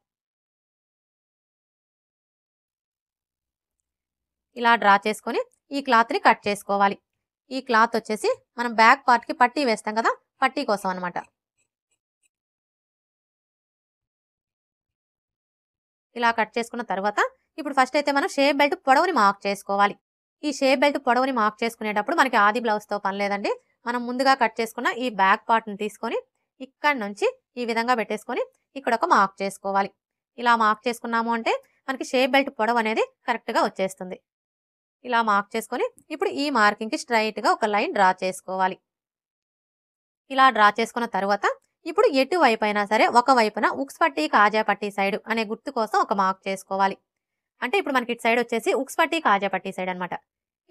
ఇలా డ్రా చేసుకొని ఈ క్లాత్ని కట్ చేసుకోవాలి. ఈ క్లాత్ వచ్చేసి మనం బ్యాక్ పార్ట్కి పట్టీ వేస్తాం కదా, పట్టీ కోసం అనమాట. ఇలా కట్ చేసుకున్న తర్వాత ఇప్పుడు ఫస్ట్ అయితే మనం షేప్ బెల్ట్ పొడవుని మార్క్ చేసుకోవాలి. ఈ షేప్ బెల్ట్ పొడవుని మార్క్ చేసుకునేటప్పుడు మనకి ఆది బ్లౌజ్తో పని లేదండి. మనం ముందుగా కట్ చేసుకున్న ఈ బ్యాక్ పార్ట్ని తీసుకొని ఇక్కడ నుంచి ఈ విధంగా పెట్టేసుకొని ఇక్కడ ఒక మార్క్ చేసుకోవాలి. ఇలా మార్క్ చేసుకున్నాము అంటే మనకి షేప్ బెల్ట్ పొడవు అనేది కరెక్ట్గా వచ్చేస్తుంది. ఇలా మార్క్ చేసుకొని ఇప్పుడు ఈ మార్కింగ్కి స్ట్రైట్గా ఒక లైన్ డ్రా చేసుకోవాలి. ఇలా డ్రా చేసుకున్న తర్వాత ఇప్పుడు ఎటువైపు అయినా సరే ఒక వైపున ఉక్స్ పట్టి కాజా పట్టి సైడ్ అనే గుర్తు కోసం ఒక మార్క్ చేసుకోవాలి. అంటే ఇప్పుడు మనకి ఇటు సైడ్ వచ్చేసి ఉక్స్ పట్టి కాజా పట్టి సైడ్ అనమాట.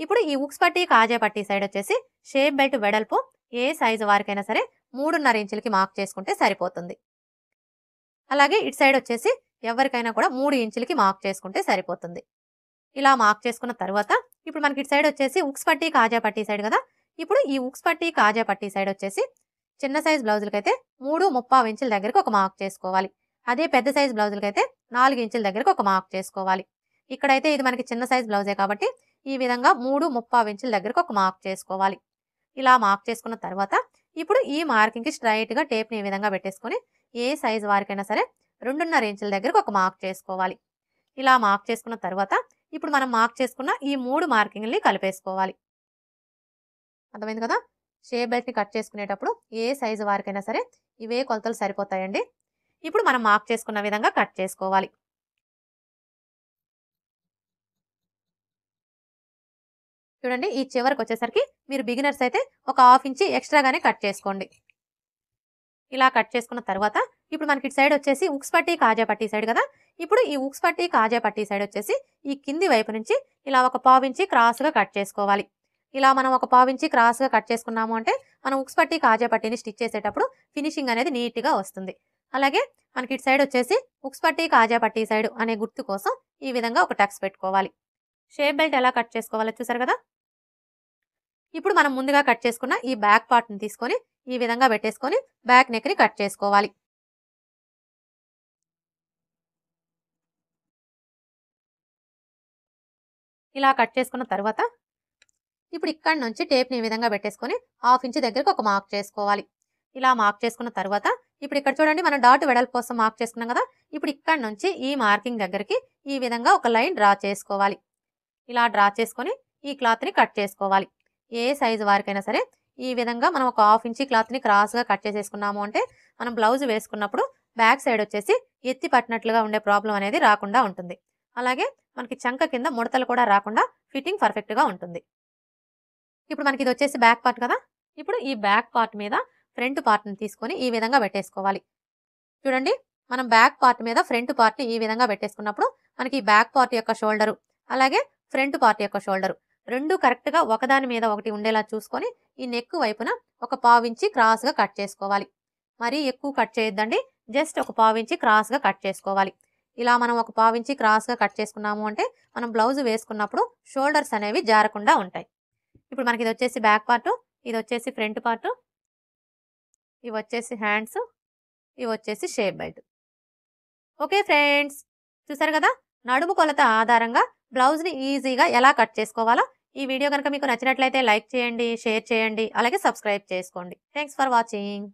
ఇప్పుడు ఈ ఉక్స్ పట్టి కాజా పట్టి సైడ్ వచ్చేసి షేప్ బెల్ట్ వెడల్పు ఏ సైజు వారికైనా సరే 3.5 ఇంచులకి మార్క్ చేసుకుంటే సరిపోతుంది. అలాగే ఇటు సైడ్ వచ్చేసి ఎవరికైనా కూడా 3 ఇంచులకి మార్క్ చేసుకుంటే సరిపోతుంది. ఇలా మార్క్ చేసుకున్న తర్వాత ఇప్పుడు మనకి ఇటు సైడ్ వచ్చేసి ఉక్స్ పట్టి కాజా పట్టి సైడ్ కదా, ఇప్పుడు ఈ ఉక్స్ పట్టి కాజా పట్టి సైడ్ వచ్చేసి చిన్న సైజ్ బ్లౌజులకైతే 3.35 ఇంచుల దగ్గరకు ఒక మార్క్ చేసుకోవాలి. అదే పెద్ద సైజ్ బ్లౌజులకైతే 4 ఇంచుల దగ్గరకు ఒక మార్క్ చేసుకోవాలి. ఇక్కడైతే ఇది మనకి చిన్న సైజ్ బ్లౌజే కాబట్టి ఈ విధంగా 3.35 ఇంచుల దగ్గరకు ఒక మార్క్ చేసుకోవాలి. ఇలా మార్క్ చేసుకున్న తర్వాత ఇప్పుడు ఈ మార్కింగ్కి స్ట్రైట్గా టేప్ని ఈ విధంగా పెట్టేసుకొని ఏ సైజు వారికైనా సరే 2.5 ఇంచుల దగ్గరకు ఒక మార్క్ చేసుకోవాలి. ఇలా మార్క్ చేసుకున్న తర్వాత ఇప్పుడు మనం మార్క్ చేసుకున్న ఈ 3 మార్కింగ్ని కలిపేసుకోవాలి. అర్థమైంది కదా, షేప్ బెల్ట్ని కట్ చేసుకునేటప్పుడు ఏ సైజు వారికైనా సరే ఇవే కొలతలు సరిపోతాయండి. ఇప్పుడు మనం మార్క్ చేసుకున్న విధంగా కట్ చేసుకోవాలి. చూడండి, ఈ చివరికి వచ్చేసరికి మీరు బిగినర్స్ అయితే ఒక హాఫ్ ఇంచి ఎక్స్ట్రాగానే కట్ చేసుకోండి. ఇలా కట్ చేసుకున్న తర్వాత ఇప్పుడు మనకి ఇటు సైడ్ వచ్చేసి ఉక్స్ పట్టి కాజా పట్టి సైడ్ కదా, ఇప్పుడు ఈ ఉక్స్ పట్టి కాజా పట్టి సైడ్ వచ్చేసి ఈ కింది వైపు నుంచి ఇలా ఒక పావించి క్రాస్గా కట్ చేసుకోవాలి. ఇలా మనం ఒక పావించి క్రాస్గా కట్ చేసుకున్నాము అంటే మనం ఉక్స్ పట్టి కాజా పట్టిని స్టిచ్ చేసేటప్పుడు ఫినిషింగ్ అనేది నీట్గా వస్తుంది. అలాగే మనకి ఇటు సైడ్ వచ్చేసి ఉక్స్ పట్టి కాజా పట్టి సైడ్ అనే గుర్తు కోసం ఈ విధంగా ఒక టక్స్ పెట్టుకోవాలి. షేప్ బెల్ట్ ఎలా కట్ చేసుకోవాలో చూసారు కదా. ఇప్పుడు మనం ముందుగా కట్ చేసుకున్న ఈ బ్యాక్ పార్ట్ని తీసుకొని ఈ విధంగా పెట్టేసుకొని బ్యాక్ నెక్ని కట్ చేసుకోవాలి. ఇలా కట్ చేసుకున్న తర్వాత ఇప్పుడు ఇక్కడ నుంచి టేప్ని ఈ విధంగా పెట్టేసుకొని 1/2 ఇంచ్ దగ్గరకు ఒక మార్క్ చేసుకోవాలి. ఇలా మార్క్ చేసుకున్న తర్వాత ఇప్పుడు ఇక్కడ చూడండి మనం డాట్ వెడల్పు కోసం మార్క్ చేసుకున్నాం కదా. ఇప్పుడు ఇక్కడ నుంచి ఈ మార్కింగ్ దగ్గరికి ఈ విధంగా ఒక లైన్ డ్రా చేసుకోవాలి. ఇలా డ్రా చేసుకొని ఈ క్లాత్ని కట్ చేసుకోవాలి. ఏ సైజు వారికైనా సరే ఈ విధంగా మనం ఒక 1/2 ఇంచ్ క్లాత్ని క్రాస్గా కట్ చేసేసుకున్నాము అంటే మనం బ్లౌజ్ వేసుకున్నప్పుడు బ్యాక్ సైడ్ వచ్చేసి ఎత్తి పట్టినట్లుగా ఉండే ప్రాబ్లం అనేది రాకుండా ఉంటుంది. అలాగే మనకి చంక కింద ముడతలు కూడా రాకుండా ఫిట్టింగ్ పర్ఫెక్ట్గా ఉంటుంది. ఇప్పుడు మనకి ఇది వచ్చేసి బ్యాక్ పార్ట్ కదా. ఇప్పుడు ఈ బ్యాక్ పార్ట్ మీద ఫ్రంట్ పార్ట్ని తీసుకొని ఈ విధంగా పెట్టేసుకోవాలి. చూడండి మనం బ్యాక్ పార్ట్ మీద ఫ్రంట్ పార్ట్ని ఈ విధంగా పెట్టేసుకున్నప్పుడు మనకి బ్యాక్ పార్ట్ యొక్క షోల్డరు అలాగే ఫ్రంట్ పార్ట్ యొక్క షోల్డరు రెండు కరెక్ట్గా ఒకదాని మీద ఒకటి ఉండేలా చూసుకొని ఈ నెక్ వైపున ఒక 1/2 ఇంచ్ క్రాస్గా కట్ చేసుకోవాలి. మరీ ఎక్కువ కట్ చేయొద్దండి, జస్ట్ ఒక 1/2 ఇంచ్ క్రాస్గా కట్ చేసుకోవాలి. ఇలా మనం ఒక 1/2 ఇంచ్ క్రాస్గా కట్ చేసుకున్నాము అంటే మనం బ్లౌజ్ వేసుకున్నప్పుడు షోల్డర్స్ అనేవి జారకుండా ఉంటాయి. ఇప్పుడు మనకి ఇది వచ్చేసి బ్యాక్ పార్ట్, ఇది వచ్చేసి ఫ్రంట్ పార్ట్, ఇవి వచ్చేసి హ్యాండ్స్, ఇవి వచ్చేసి షేప్ బెల్ట్. ఓకే ఫ్రెండ్స్, చూసారు కదా నడుము కొలత ఆధారంగా బ్లౌజ్ని ఈజీగా ఎలా కట్ చేసుకోవాలో. ఈ వీడియో కనుక మీకు నచ్చినట్లయితే లైక్ చేయండి, షేర్ చేయండి, అలాగే సబ్స్క్రైబ్ చేసుకోండి. Thanks for watching.